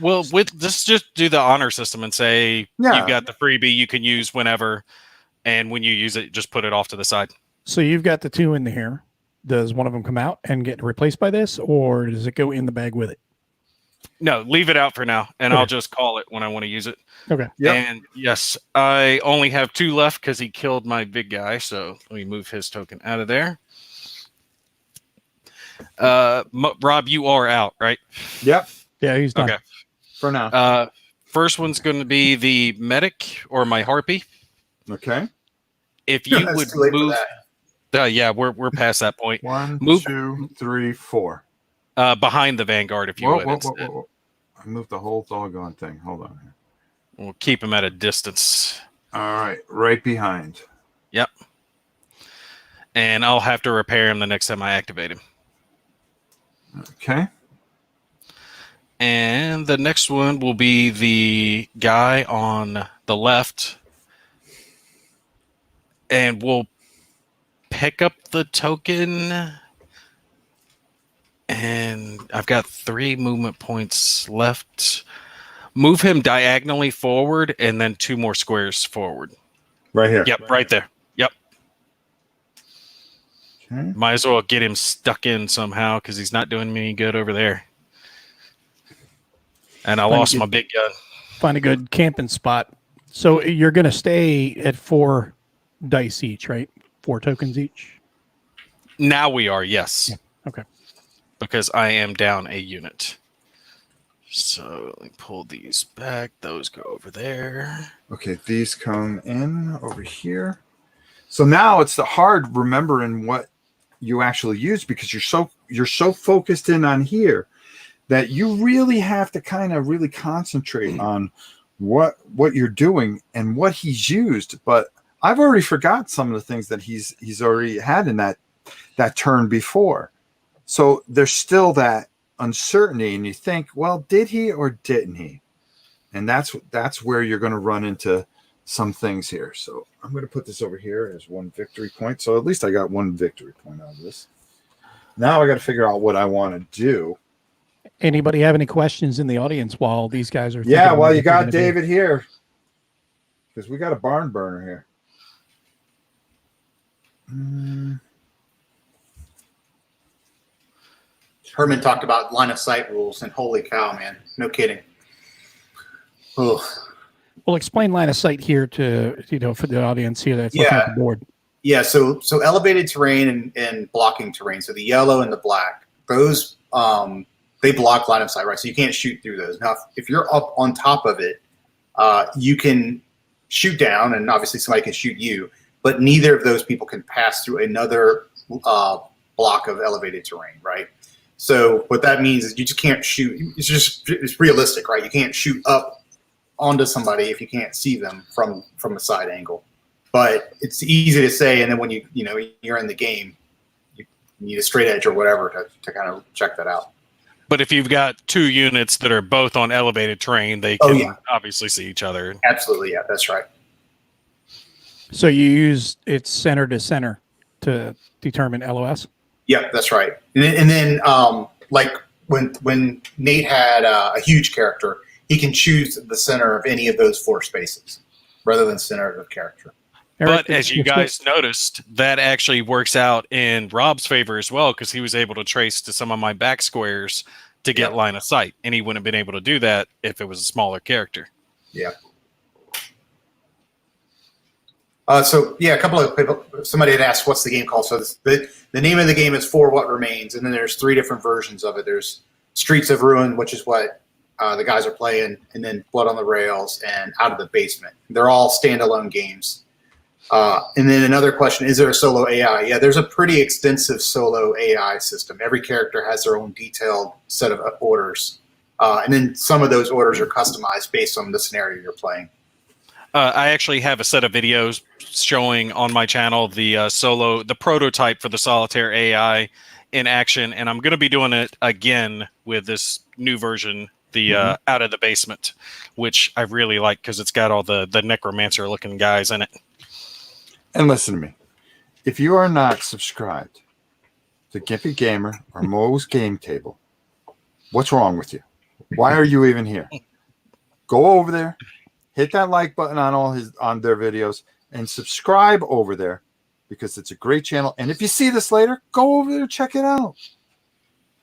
Well, let's just do the honor system and say you've got the freebie you can use whenever, and when you use it, just put it off to the side. So you've got the 2 in here. Does one of them come out and get replaced by this, or does it go in the bag with it? No, leave it out for now, and I'll just call it when I want to use it. Okay. Yep. And yes, I only have 2 left because he killed my big guy. So let me move his token out of there. Rob, you are out, right? Yep. Yeah, he's done. Okay. For now. First one's going to be the medic or my harpy. Okay. If you would too late move, for that. yeah, we're past that point. Move 2, 3, 4. Behind the Vanguard, if you would. Whoa. I moved the whole doggone thing. Hold on here. We'll keep him at a distance. All right, right behind. Yep. And I'll have to repair him the next time I activate him. Okay. And the next one will be the guy on the left. And we'll pick up the token. And I've got 3 movement points left. Move him diagonally forward and then 2 more squares forward. Right here. Yep, right there. Yep. Okay. Might as well get him stuck in somehow because he's not doing me any good over there. And I lost my big gun. Find a good camping spot. So you're going to stay at 4 dice each, right? 4 tokens each? Now we are, yes. Yeah. Okay. Because I am down a unit. So let me pull these back. Those go over there. Okay, these come in over here. So now it's the hard remembering what you actually use because you're so focused in on here that you really have to kind of really concentrate on what you're doing and what he's used. But I've already forgot some of the things that he's already had in that turn before. So there's still that uncertainty, and you think, well, did he or didn't he? And that's where you're going to run into some things here. So I'm going to put this over here as 1 victory point. So at least I got 1 victory point out of this. Now I got to figure out what I want to do. Anybody have any questions in the audience while these guys are? Yeah, well, you got David here because we got a barn burner here. Herman talked about line of sight rules, and holy cow, man, no kidding. Ugh. Well, explain line of sight here to for the audience here that's looking at the board. Yeah, so elevated terrain and blocking terrain. So the yellow and the black, those they block line of sight, right? So you can't shoot through those. Now, if you're up on top of it, you can shoot down, and obviously somebody can shoot you, but neither of those people can pass through another block of elevated terrain, right? So what that means is you just can't shoot. It's realistic, right? You can't shoot up onto somebody if you can't see them from a side angle. But it's easy to say, and then when you're in the game, you need a straight edge or whatever to kind of check that out. But if you've got 2 units that are both on elevated terrain, they can obviously see each other. Absolutely, yeah, that's right. So you use its center to center to determine LOS? Yep, that's right. And then like when Nate had a huge character, he can choose the center of any of those 4 spaces rather than center of character. But as you guys noticed, that actually works out in Rob's favor as well because he was able to trace to some of my back squares to get line of sight, and he wouldn't have been able to do that if it was a smaller character. Yeah. So yeah, a couple of people. Somebody had asked, "What's the game called?" So the name of the game is For What Remains, and then there's 3 different versions of it. There's Streets of Ruin, which is what the guys are playing, and then Blood on the Rails and Out of the Basement. They're all standalone games. And then another question, is there a solo AI? Yeah, there's a pretty extensive solo AI system. Every character has their own detailed set of orders. And then some of those orders are customized based on the scenario you're playing. I actually have a set of videos showing on my channel the prototype for the Solitaire AI in action, and I'm going to be doing it again with this new version, the Out of the Basement, which I really like because it's got all the necromancer-looking guys in it. And listen to me. If you are not subscribed to Gimpy Gamer or Mo's Game Table, what's wrong with you? Why are you even here? Go over there, hit that like button on their videos, and subscribe over there because it's a great channel. And if you see this later, go over there, check it out.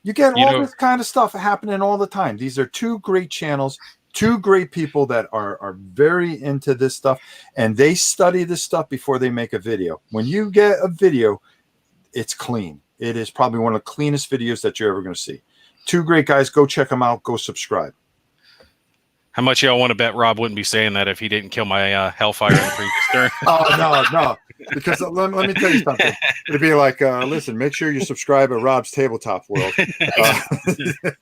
You get all this kind of stuff happening all the time. These are 2 great channels. 2 great people that are very into this stuff, and they study this stuff before they make a video. When you get a video, it's clean. It is probably one of the cleanest videos that you're ever going to see. Two great guys. Go check them out. Go subscribe. How much y'all want to bet Rob wouldn't be saying that if he didn't kill my Hellfire in the previous turn? Oh, no. Because let me tell you something. It'd be like, listen, make sure you subscribe at Rob's Tabletop World. The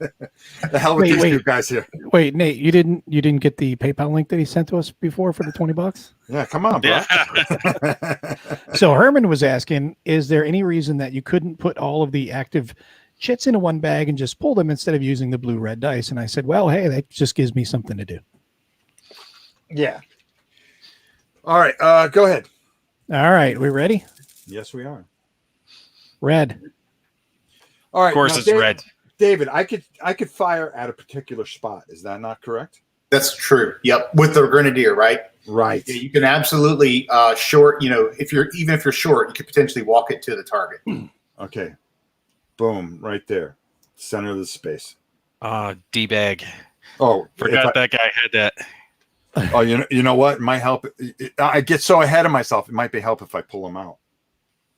hell with these two guys here. Wait, Nate, you didn't get the PayPal link that he sent to us before for the $20? Yeah, come on, bro. Yeah. So Herman was asking, is there any reason that you couldn't put all of the active chits into one bag and just pull them instead of using the blue-red dice? And I said, well, hey, that just gives me something to do. Yeah. All right, go ahead. All right, we ready? Yes, we are. Red. All right. Of course, it's red. David, I could fire at a particular spot. Is that not correct? That's true. Yep, with the Grenadier, right? Right. Yeah, you can absolutely short. If you're short, you could potentially walk it to the target. Okay. Boom, right there, center of the space. D-bag. Oh, forgot that guy had that. Oh, you know what? It might help. I get so ahead of myself. It might be help if I pull him out.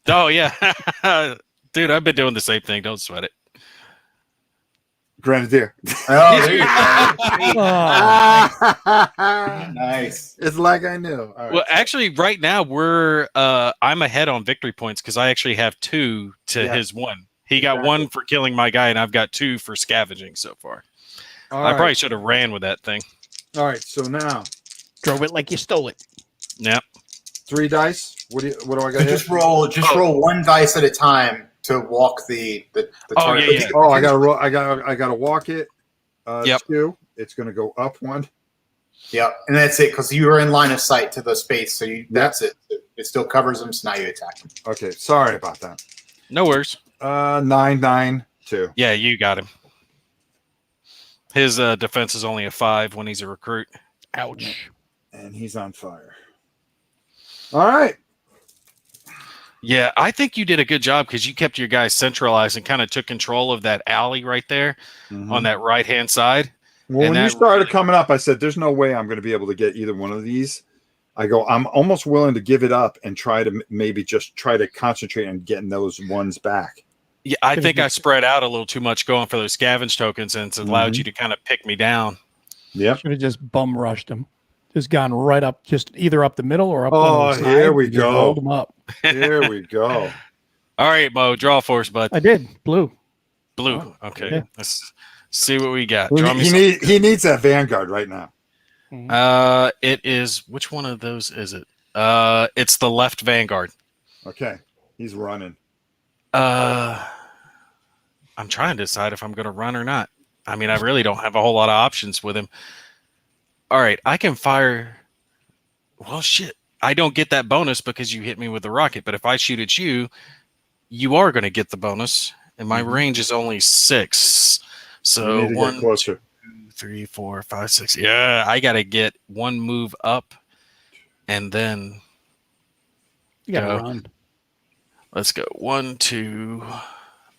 Oh yeah, dude, I've been doing the same thing. Don't sweat it. Grenadier. Oh, there you go. Nice. It's like I knew. All right. Well, actually, right now I'm ahead on victory points because I actually have 2 to his 1. He got 1 for killing my guy, and I've got 2 for scavenging so far. I probably should have ran with that thing. All right, so now drove it like you stole it. Yep. 3 dice. What do I got? Just roll 1 dice at a time to walk the target. Yeah. Oh, I gotta roll. I gotta walk it. Yep. 2. It's gonna go up 1. Yep, and that's it because you were in line of sight to the space, so that's it. It still covers them, so now you attack them. Okay, sorry about that. No worries. 9, 2. Yeah, you got him. His defense is only a 5 when he's a recruit. Ouch. And he's on fire. All right. Yeah, I think you did a good job because you kept your guys centralized and kind of took control of that alley right there on that right-hand side. Well, when you started coming up, I said, there's no way I'm going to be able to get either one of these. I'm almost willing to give it up and try to maybe just try to concentrate on getting those ones back. Yeah, I think I spread out a little too much going for those scavenge tokens, and it's allowed you to kind of pick me down. Yeah. Should have just bum rushed him. Just gone right up, just either up the middle or up. Oh, here we go. Rolled him up. Here we go. All right, Mo, draw for us, bud. I did. Blue. Blue. Okay. Yeah. Let's see what we got. He needs that Vanguard right now. It is. Which one of those is it? It's the left Vanguard. Okay. He's running. I'm trying to decide if I'm going to run or not. I mean, I really don't have a whole lot of options with him. All right, I can fire. Well, shit. I don't get that bonus because you hit me with the rocket. But if I shoot at you, you are going to get the bonus. And my range is only 6. So 1, 2, 3, 4, 5, 6. Yeah, I got to get 1 move up. And then you got to run. Let's go. 1, 2,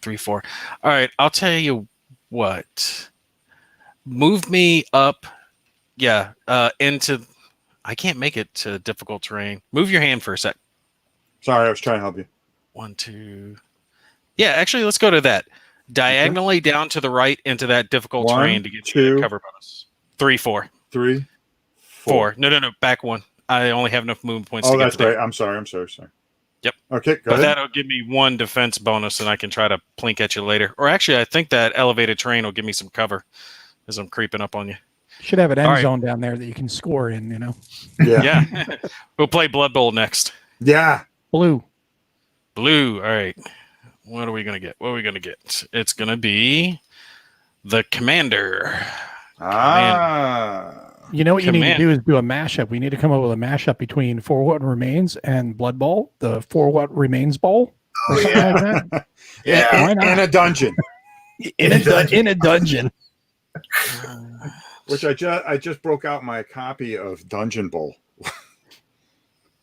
3, 4. All right, I'll tell you what. Move me up. Yeah, into. I can't make it to difficult terrain. Move your hand for a sec. Sorry, I was trying to help you. 1, 2. Yeah, actually, let's go to that. Diagonally down to the right into that difficult terrain to get you the cover bonus. 3, 4. 3, 4. No. Back 1. I only have enough movement points to get that's there. right. I'm sorry. Yep. Okay, go ahead. That'll give me 1 defense bonus, and I can try to plink at you later. Or actually, I think that elevated terrain will give me some cover as I'm creeping up on you. Should have an end zone down there that you can score in, Yeah. Yeah. We'll play Blood Bowl next. Yeah. Blue. All right. What are we going to get? It's going to be the Commander. You know what you need to do is do a mashup. We need to come up with a mashup between For What Remains and Blood Bowl, the For What Remains Bowl. Oh, yeah. Like that. Yeah. In a dungeon. in a dungeon. Which I just broke out my copy of Dungeon Bowl,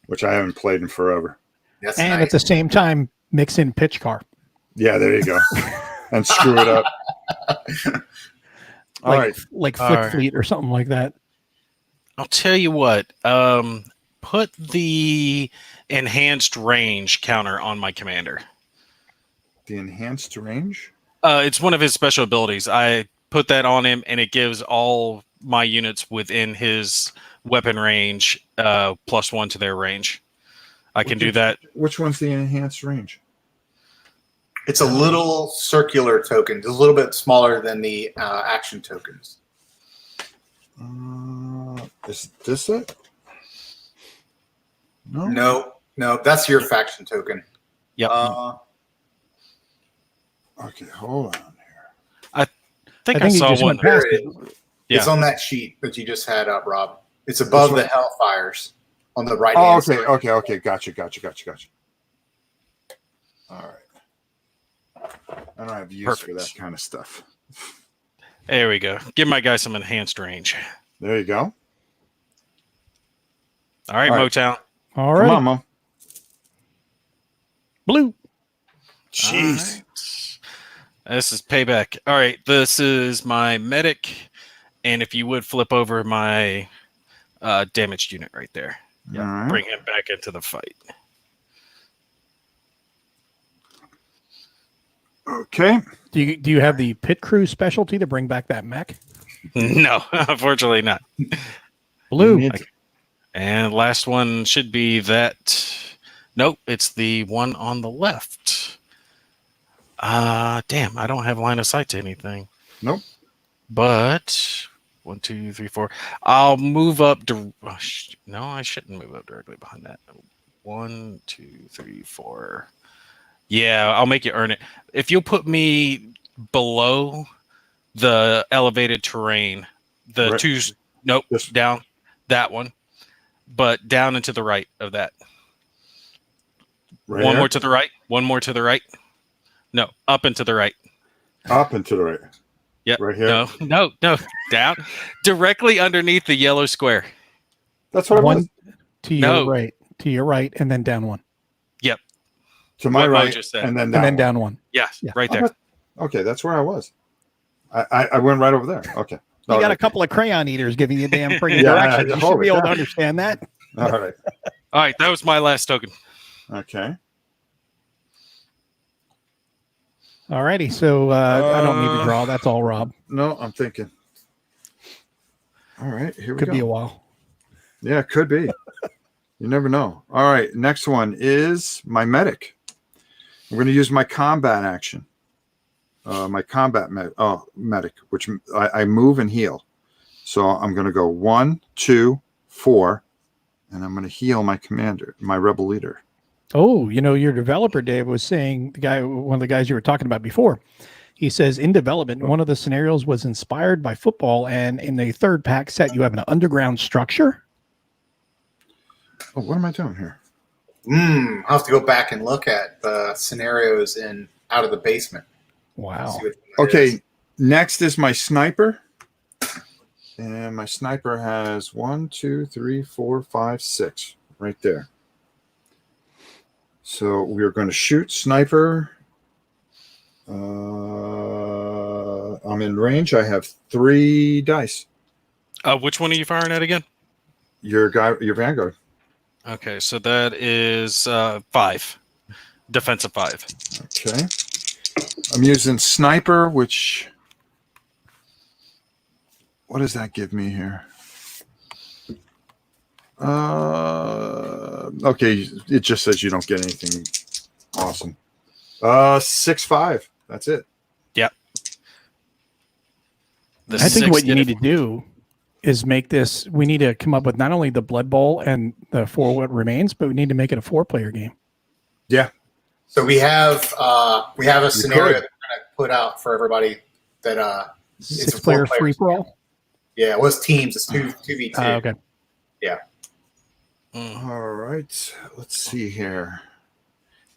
which I haven't played in forever. That's and nice. at the same time, mix in Pitch Car. Yeah, there you go. And screw it up. All right. Like Flick Fleet or something like that. I'll tell you what. Put the enhanced range counter on my commander. The enhanced range? It's one of his special abilities. I put that on him, and it gives all my units within his weapon range +1 to their range. I can do that. Which one's the enhanced range? It's a little circular token, just a little bit smaller than the action tokens. Is this it? No, that's your faction token. Yep. Okay, hold on here. I think you saw just one. went past it. Yeah. It's on that sheet that you just had up, Rob. It's above the Hellfires on the right Oh, hand okay, side. okay. Gotcha. All right. I don't have use for that kind of stuff. There we go. Give my guy some enhanced range. There you go. All right, Motown. All right. Come on, Mo. Blue. Jeez. Right. This is payback. All right, this is my medic. And if you would flip over my damaged unit right there. Yeah, right. Bring him back into the fight. Okay. Do you have the pit crew specialty to bring back that mech? No, unfortunately not. Blue. And last one should be that. Nope, it's the one on the left. Damn, I don't have line of sight to anything. Nope. But 1, 2, 3, 4. I'll move up. No, I shouldn't move up directly behind that. 1, 2, 3, 4. Yeah, I'll make you earn it. If you'll put me below the elevated terrain, the right. two. Nope, down that one, but down and to the right of that. Right one here? more to the right. One more to the right. No, up and to the right. Up and to the right. Yep. Right here? No. Down. Directly underneath the yellow square. That's what I One was. to your right. To your right, and then down one. Yep. To my What Mo right, just said. and then down one. Yes, Yeah. right there. Okay, that's where I was. I went right over there. Okay. You got a couple of crayon eaters giving you damn friggin' Yeah, directions. You should be able to understand that. All right. All right, that was my last token. Okay. All righty. So I don't need to draw. That's all, Rob. No, I'm thinking. All right, here we Could go. be a while. Yeah, it could be. You never know. All right, next one is my medic. I'm going to use my combat action. My combat medic, which I move and heal. So I'm going to go 1, 2, 4, and I'm going to heal my commander, my rebel leader. Oh, your developer, Dave, was saying one of the guys you were talking about before. He says in development, one of the scenarios was inspired by football, and in the third pack set, you have an underground structure. Oh, what am I doing here? I'll have to go back and look at the scenarios in Out of the Basement. Wow. Okay, next is my sniper. And my sniper has 1, 2, 3, 4, 5, 6 right there. So we're going to shoot sniper. I'm in range. I have 3 dice. Which one are you firing at again? Your Vanguard. Okay, so that is 5. Defensive 5. Okay. I'm using sniper, which... What does that give me here? Okay, it just says you don't get anything awesome. 6-5. That's it. Yep. I think what you need to do is make this. We need to come up with not only the Blood Bowl and the 4 What Remains, but we need to make it a 4-player game. Yeah. So we have a scenario that we're gonna put out for everybody that it's a 6-player free for all. Yeah, it was teams. It's 2v2. Okay. Yeah. All right. Let's see here.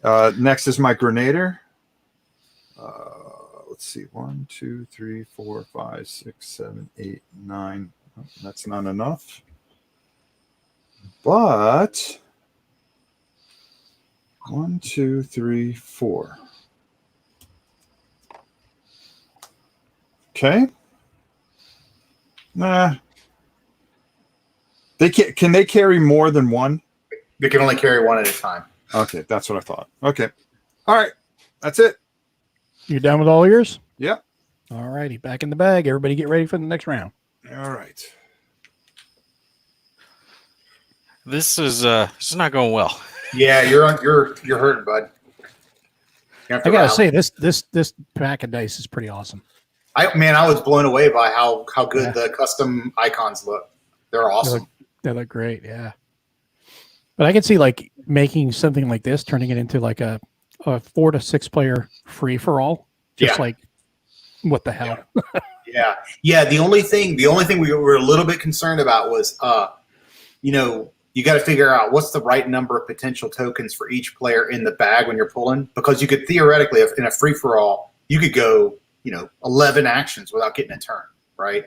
Next is my Grenader. Let's see. 1, 2, 3, 4, 5, 6, 7, 8, 9. Oh, that's not enough. But 1, 2, 3, 4. Okay. Nah. Can they carry more than one? They can only carry one at a time. Okay, that's what I thought. Okay. All right. That's it. You done with all yours? Yep. All righty, back in the bag. Everybody get ready for the next round. All right. This is not going well. Yeah, you're hurting, bud. I gotta say, this pack of dice is pretty awesome. I was blown away by how good the custom icons look. They're awesome. They look great, yeah. But I can see like making something like this, turning it into like a 4 to 6 player free for all. Just like, what the hell? Yeah. The only thing we were a little bit concerned about was, you got to figure out what's the right number of potential tokens for each player in the bag when you're pulling, because you could theoretically, in a free for all, you could go, 11 actions without getting a turn, right?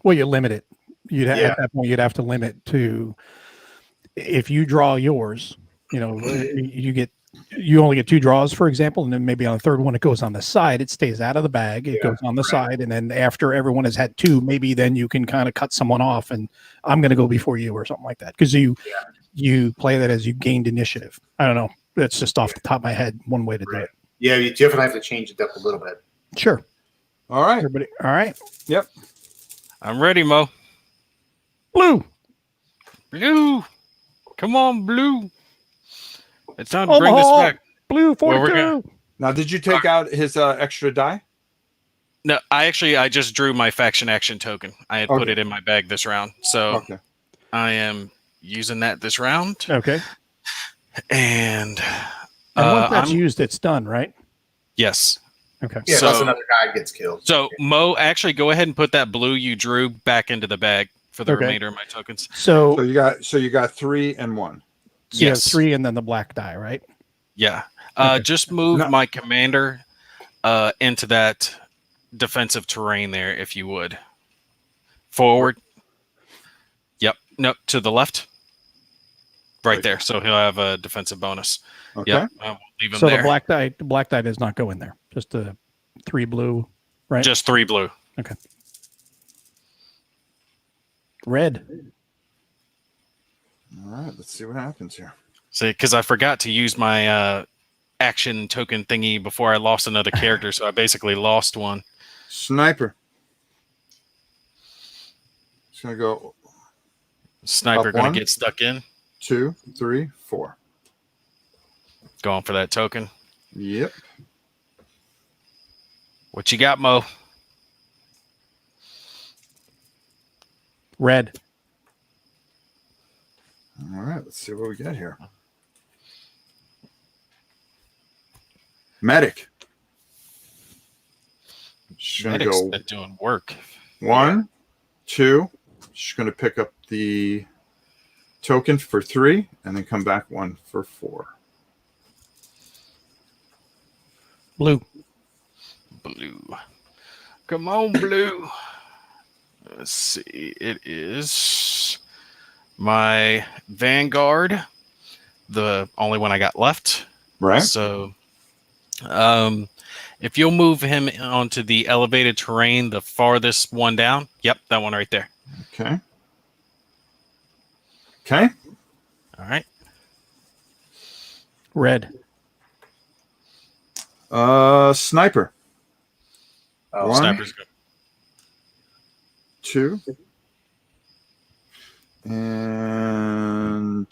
Well, you limit it. At that point, you'd have to limit to, if you draw yours, you only get 2 draws, for example, and then maybe on the third one, it goes on the side. It stays out of the bag. It goes on the side. And then after everyone has had 2, maybe then you can kind of cut someone off and I'm going to go before you or something like that. Because you play that as you gained initiative. I don't know. That's just off the top of my head, one way to do it. Yeah, you definitely have to change it up a little bit. Sure. All right. Everybody. All right. Yep. I'm ready, Mo. Blue. Come on, Blue. It's time to bring this back. Blue 42. Now, did you take out his extra die? No, I just drew my faction action token. I had put it in my bag this round. So I am using that this round. Okay. And once that's used, it's done, right? Yes. Okay. Yeah, so, unless another guy gets killed. So, Mo, actually go ahead and put that blue you drew back into the bag for the remainder of my tokens. So you got 3 and 1. So yes. 3 and then the black die, right? Yeah. Just move my commander into that defensive terrain there, if you would. Forward. Yep. Nope. To the left. Right there. So he'll have a defensive bonus. Okay. Yep. We'll leave him so there. the black die does not go in there. Just the 3 blue, right? Just 3 blue. Okay. Red. All right. Let's see what happens here. See, because I forgot to use my action token thingy before I lost another character, so I basically lost one. Sniper. It's gonna go. Sniper gonna get stuck in. 2, 3, 4. Going for that token. Yep. What you got, Mo? Red. All right. Let's see what we get here. Medic. She's going to go. Been doing work. 1, 2. She's going to pick up the token for 3 and then come back 1 for 4. Blue. Come on, Blue. Let's see. It is my Vanguard, the only one I got left. Right. So if you'll move him onto the elevated terrain, the farthest one down. Yep, that one right there. Okay. All right. Red. Sniper. Oh, 1, Sniper's good. 2, and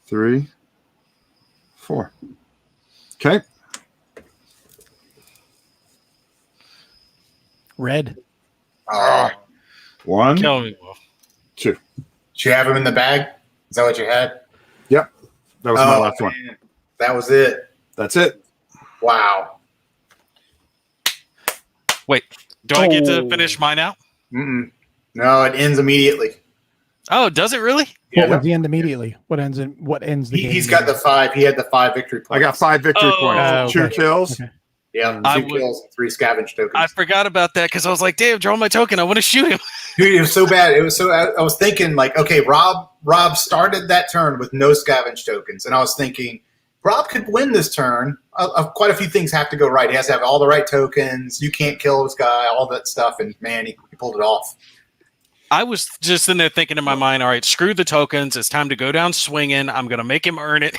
3, 4. Okay. Red. 1, Kill me, Wolf. 2. Did you have him in the bag? Is that what you had? Yep. That was my last one. That was it. That's it. Wow. Wait, do I get to finish mine out? Mm-mm. No, it ends immediately. Oh, does it really? What would the end immediately? What ends the game? He's got the 5. He had the 5 victory points. I got 5 victory points. 2 kills. Okay. Yeah, 2 kills and 3 scavenge tokens. I forgot about that because I was like, damn, draw my token. I want to shoot him. Dude, it was so bad. It was so. I was thinking like, okay, Rob started that turn with no scavenge tokens, and I was thinking Rob could win this turn. Quite a few things have to go right. He has to have all the right tokens. You can't kill this guy. All that stuff, and man, he pulled it off. I was just in there thinking in my mind, all right, screw the tokens. It's time to go down swinging. I'm going to make him earn it.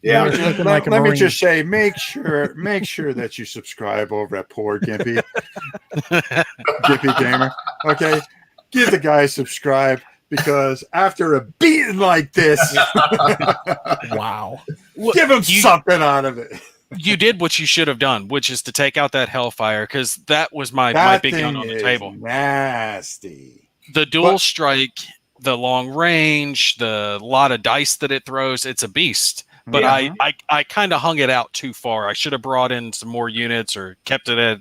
Yeah. Let me just say, make sure that you subscribe over at Poor Gimpy. Gimpy Gamer. Okay. Give the guy a subscribe, because after a beating like this, wow. Give him something out of it. You did what you should have done, which is to take out that Hellfire, because that was my big gun on the table. Nasty. The dual strike, the long range, the lot of dice that it throws, it's a beast. But I kind of hung it out too far. I should have brought in some more units or kept it at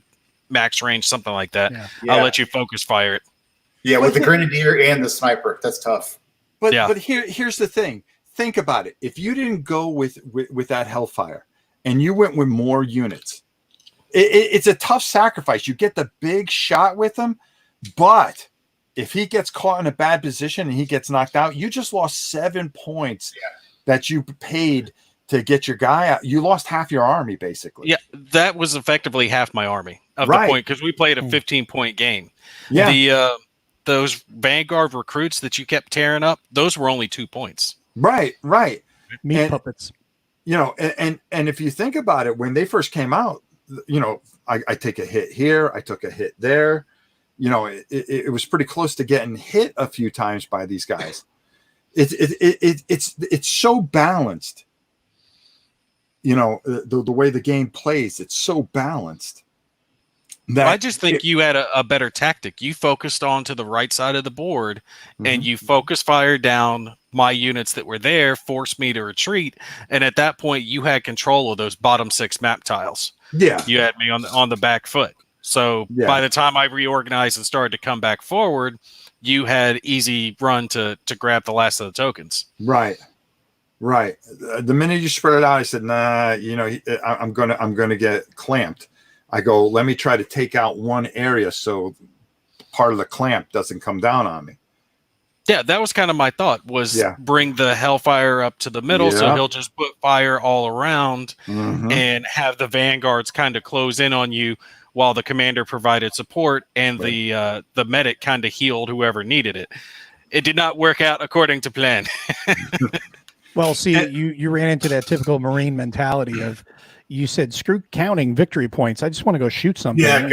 max range, something like that. I'll let you focus fire it. Yeah, with the grenadier and the sniper, that's tough. But here's the thing. Think about it. If you didn't go with that Hellfire and you went with more units, it's a tough sacrifice. You get the big shot with him, but if he gets caught in a bad position and he gets knocked out, you just lost 7 points that you paid to get your guy out. You lost half your army, basically. Yeah, that was effectively half my army of the point, because we played a 15-point game. Yeah. Those Vanguard recruits that you kept tearing up, those were only 2 points. Right. Meat puppets. You know, and if you think about it, when they first came out, you know, I take a hit here, I took a hit there. You know, it was pretty close to getting hit a few times by these guys. It's so balanced. You know, the way the game plays, it's so balanced. I just think you had a better tactic. You focused on to the right side of the board, and you focus fire down my units that were there, forced me to retreat, and at that point, you had control of those bottom 6 map tiles. Yeah, you had me on the back foot. So by the time I reorganized and started to come back forward, you had easy run to grab the last of the tokens. Right. The minute you spread it out, I said, nah, you know, I'm gonna get clamped. I go, let me try to take out one area so part of the clamp doesn't come down on me. Yeah, that was kind of my thought, was bring the Hellfire up to the middle, so he'll just put fire all around and have the Vanguards kind of close in on you while the commander provided support and the medic kind of healed whoever needed it. It did not work out according to plan. Well, see, you ran into that typical Marine mentality of, you said, screw counting victory points. I just want to go shoot something. Yeah,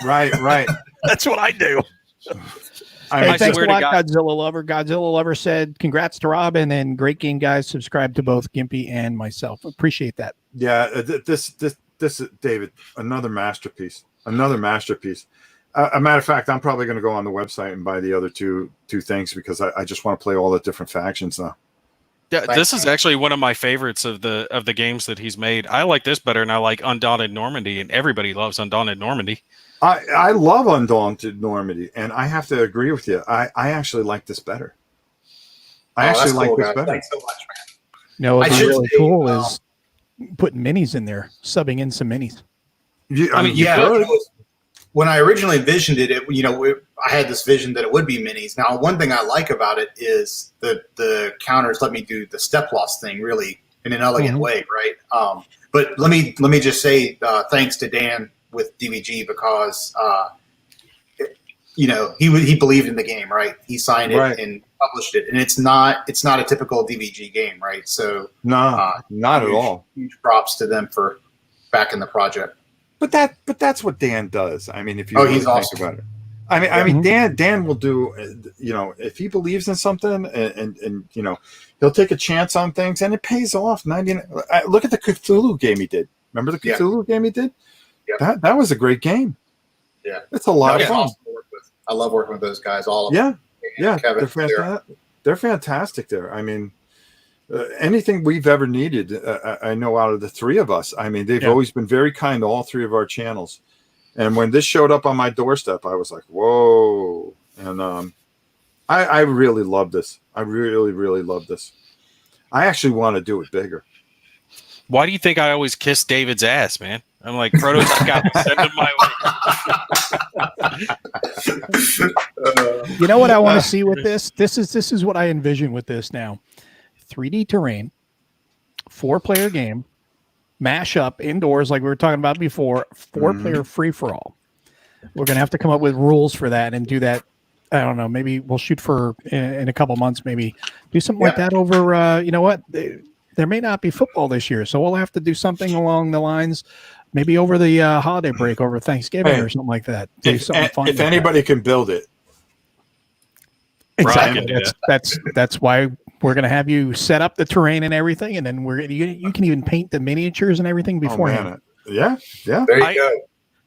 right. That's what I do. Hey, thanks a lot, Godzilla Lover. Godzilla Lover said, congrats to Rob, and then great game, guys. Subscribe to both Gimpy and myself. Appreciate that. Yeah, this is, David, another masterpiece. A matter of fact, I'm probably going to go on the website and buy the other two things, because I just want to play all the different factions now. Yeah, this is actually one of my favorites of the games that he's made. I like this better, and I like Undaunted Normandy, and everybody loves Undaunted Normandy. I love Undaunted Normandy, and I have to agree with you. I actually like this better. Thanks so much, man. You know, what's really cool is putting minis in there, subbing in some minis. When I originally envisioned it, I had this vision that it would be minis. Now, one thing I like about it is the counters let me do the step loss thing really in an elegant way, right? But let me just say thanks to Dan with DVG, because he believed in the game, right? He signed it and published it, and it's not a typical DVG game, right? So not at all. Huge props to them for backing the project. But that's what Dan does. I mean, if you he's think awesome about it. I mean, Dan will do, if he believes in something, and he'll take a chance on things, and it pays off. Look at the Cthulhu game he did. Remember the Cthulhu game he did? Yeah. That was a great game. Yeah, it's a lot of fun. Awesome to work with. I love working with those guys. All of them. Yeah, Kevin, they're fantastic there. I mean, anything we've ever needed, I know out of the three of us, I mean, they've always been very kind to all three of our channels. And when this showed up on my doorstep, I was like, whoa. And I really love this. I really, really love this. I actually want to do it bigger. Why do you think I always kiss David's ass, man? I'm like, prototype guy, send him my way. You know what I want to see with this? This is what I envision with this now. 3D terrain, 4-player game, mash up indoors like we were talking about before, 4-player free-for-all. We're going to have to come up with rules for that and do that. I don't know. Maybe we'll shoot for in a couple months, maybe do something like that over, there may not be football this year, so we'll have to do something along the lines, maybe over the holiday break, over Thanksgiving or something like that. Do something fun. If anybody can build it, exactly. That's why we're going to have you set up the terrain and everything, and then you can even paint the miniatures and everything beforehand. Yeah. There you go.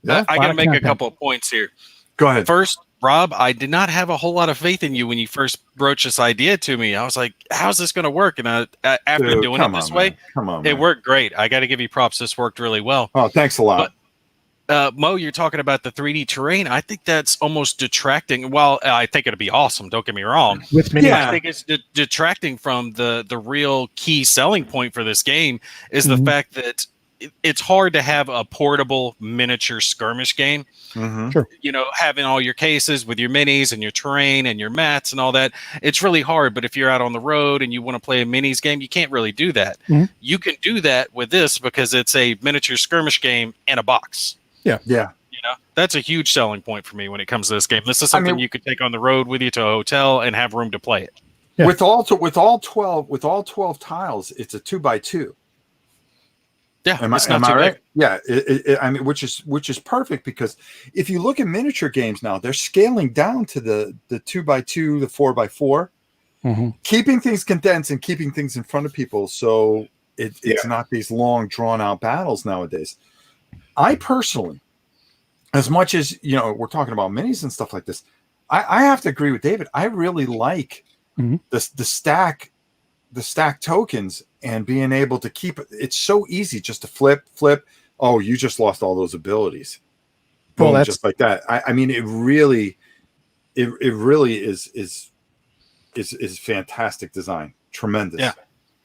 Yeah. I got to make a couple of points here. Go ahead. First, Rob, I did not have a whole lot of faith in you when you first broached this idea to me. I was like, how's this going to work? And after doing it this way, it worked great. I got to give you props. This worked really well. Oh, thanks a lot. But, Mo, you're talking about the 3D terrain. I think that's almost detracting. Well, I think it'd be awesome. Don't get me wrong. I think it's detracting from the real key selling point for this game is the fact that it's hard to have a portable miniature skirmish game. Sure. You know, having all your cases with your minis and your terrain and your mats and all that, it's really hard. But if you're out on the road and you want to play a minis game, you can't really do that. You can do that with this because it's a miniature skirmish game in a box. Yeah. You know, that's a huge selling point for me when it comes to this game. This is something you could take on the road with you to a hotel and have room to play it. Yeah. With all 12 tiles, it's a 2x2. Yeah, am I right? Yeah, I mean, which is perfect because if you look at miniature games now, they're scaling down to the 2x2, the 4x4, keeping things condensed and keeping things in front of people, so it's not these long, drawn out battles nowadays. I personally, as much as we're talking about minis and stuff like this, I have to agree with David. I really like the stack tokens and being able to keep it's so easy just to flip. Oh, you just lost all those abilities. Boom, well, just like that. I mean, it really is fantastic design. Tremendous. Yeah.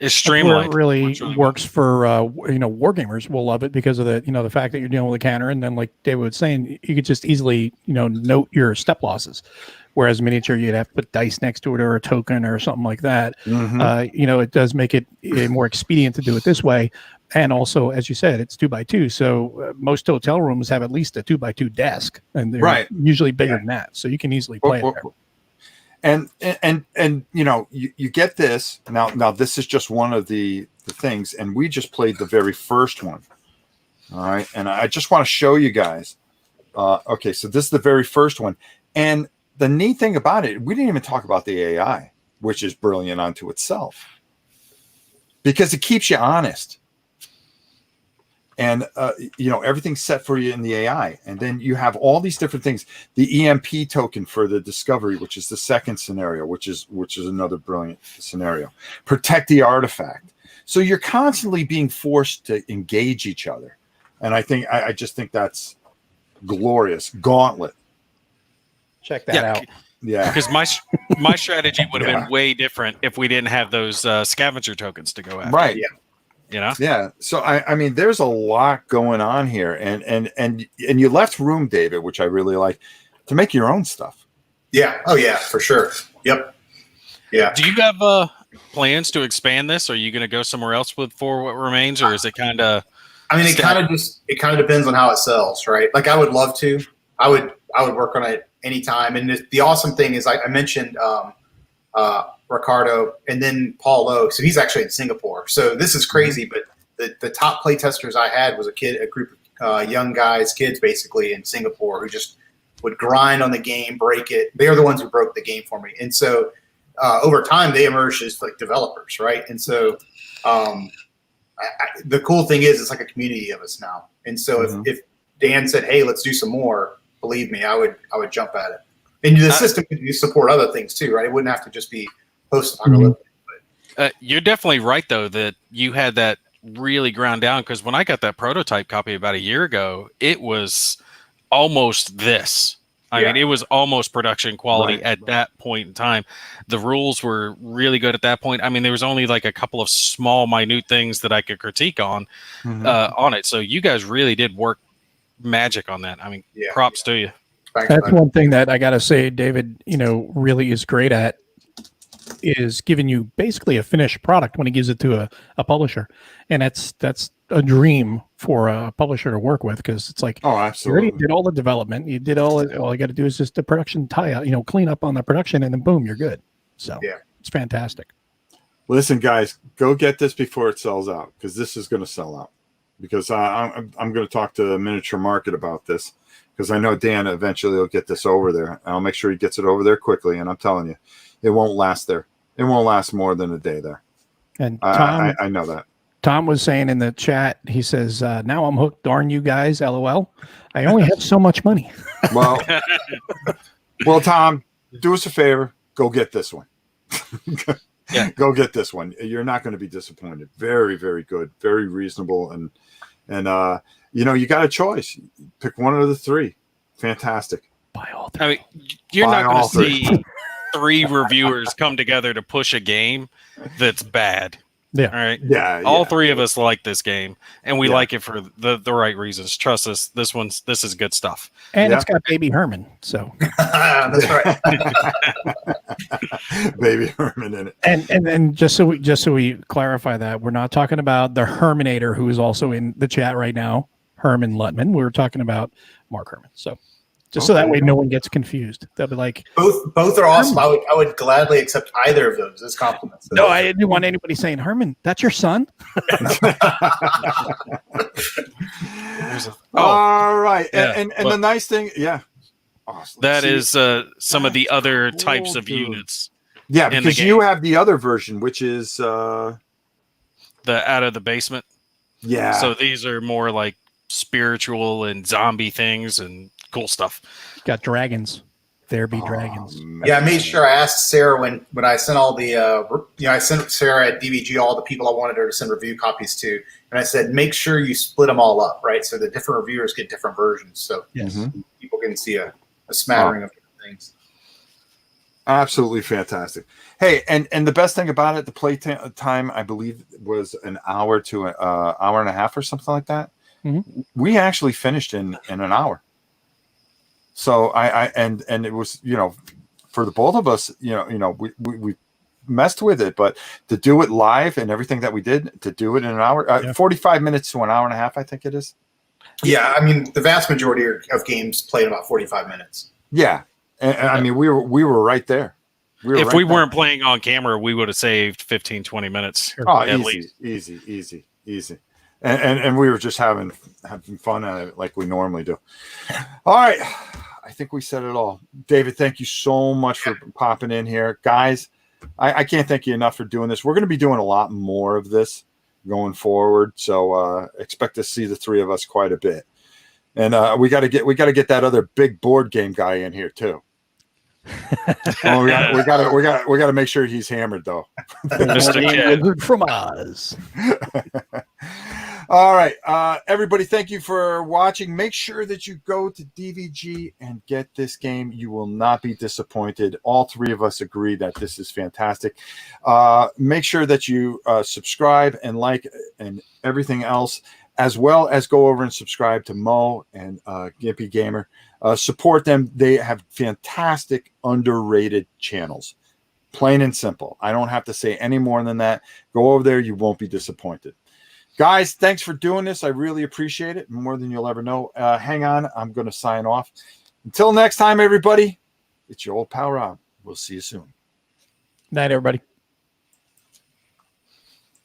It's streamlined. It really works for wargamers will love it because of the fact that you're dealing with a counter, and then like David was saying, you could just easily note your step losses. Whereas miniature, you'd have to put dice next to it or a token or something like that. It does make it more expedient to do it this way. And also, as you said, it's 2x2. So most hotel rooms have at least a 2x2 desk, and they're usually bigger than that. So you can easily play it there. And you get this now. This is just one of the things, and we just played the very first one. All right, and I just want to show you guys. Okay, so this is the very first one, and the neat thing about it, we didn't even talk about the AI, which is brilliant unto itself, because it keeps you honest. And everything's set for you in the AI, and then you have all these different things. The EMP token for the discovery, which is the second scenario, which is another brilliant scenario. Protect the artifact. So you're constantly being forced to engage each other, and I just think that's glorious. Gauntlet. Check that out. Yeah, because my strategy would have been way different if we didn't have those scavenger tokens to go after. Right. Yeah. Yeah. So I mean, there's a lot going on here, and you left room, David, which I really like, to make your own stuff. Yeah. Oh yeah, for sure. Yep. Yeah. Do you have plans to expand this? Are you going to go somewhere else For What Remains, or is it kind of? I mean, it kind of depends on how it sells, right? Like, I would love to. I would work on it anytime. And the awesome thing is, I mentioned Ricardo and then Paul Lowe. So he's actually in Singapore. So this is crazy. But the top play testers I had was a group of young kids basically in Singapore who just would grind on the game, break it. They're the ones who broke the game for me. And so over time, they emerged as like developers, right? And so the cool thing is, it's like a community of us now. And so if Dan said, "Hey, let's do some more," believe me, I would jump at it. And the system could support other things too, right? It wouldn't have to just be post-apocalyptic. You're definitely right, though, that you had that really ground down, because when I got that prototype copy about a year ago, it was almost this. I mean, it was almost production quality at that point in time. The rules were really good at that point. I mean, there was only like a couple of small, minute things that I could critique on it. So you guys really did work magic on that. I mean, props to you. That's one thing that I got to say, David, really is great at, is giving you basically a finished product when he gives it to a publisher. And that's a dream for a publisher to work with, because it's like, oh, absolutely, you already did all the development, you did all you got to do is just the production clean up on the production, and then boom, you're good. So it's fantastic. Listen, guys, go get this before it sells out, because this is going to sell out. Because I'm going to talk to the Miniature Market about this, because I know Dan eventually will get this over there. I'll make sure he gets it over there quickly. And I'm telling you, it won't last there. It won't last more than a day there. And Tom, I know that. Tom was saying in the chat, he says, now I'm hooked. Darn you guys, LOL. I only have so much money. Well, Tom, do us a favor. Go get this one. Yeah. Go get this one. You're not going to be disappointed. Very, very good. Very reasonable. And you got a choice. Pick one of the three. Fantastic. Buy all three. I mean, you're not going to see 3 reviewers come together to push a game that's bad. Yeah. All right. Yeah. All 3 of us like this game, and we like it for the right reasons. Trust us. This is good stuff. And it's got Baby Herman. So that's right. Baby Herman in it. And just so we clarify that, we're not talking about the Herminator, who is also in the chat right now, Herman Luttman. We're talking about Mark Herman. So just so that way no one gets confused. They'll be like, both are awesome. I would gladly accept either of those as compliments. No, I didn't want anybody saying, Herman, that's your son. All right. Yeah, and the nice thing, that is some of the other types of units. Yeah, because you have the other version, which is the Out of the Basement. Yeah. So these are more like spiritual and zombie things and cool stuff. Got dragons. There be dragons. Man. Yeah, I made sure I asked Sarah when I sent all the I sent Sarah at DVG all the people I wanted her to send review copies to, and I said make sure you split them all up, right? So the different reviewers get different versions, so people can see a smattering of different things. Absolutely fantastic. Hey, and the best thing about it, the play time I believe was an hour to an hour and a half or something like that. Mm-hmm. We actually finished in an hour. So and it was, for the both of us, we messed with it, but to do it live and everything that we did, to do it in an hour, 45 minutes to an hour and a half, I think it is. Yeah, I mean the vast majority of games played about 45 minutes. Yeah, and I mean we were right there. If we weren't playing on camera, we would have saved 15, 20 minutes. Oh, at least. Easy. And we were just having fun at it like we normally do. All right. I think we said it all. David, thank you so much for popping in here. Guys, I can't thank you enough for doing this. We're going to be doing a lot more of this going forward. So expect to see the 3 of us quite a bit. And we got to get that other big board game guy in here too. We got to make sure he's hammered though. Mr. Wizard from Oz. All right, everybody, thank you for watching. Make sure that you go to DVG and get this game. You will not be disappointed. All 3 of us agree that this is fantastic. Make sure that you subscribe and like and everything else, as well as go over and subscribe to Mo and Gimpy Gamer. Support them. They have fantastic, underrated channels. Plain and simple. I don't have to say any more than that. Go over there. You won't be disappointed. Guys, thanks for doing this. I really appreciate it, more than you'll ever know. Hang on. I'm going to sign off. Until next time, everybody, it's your old pal Rob. We'll see you soon. Night, everybody.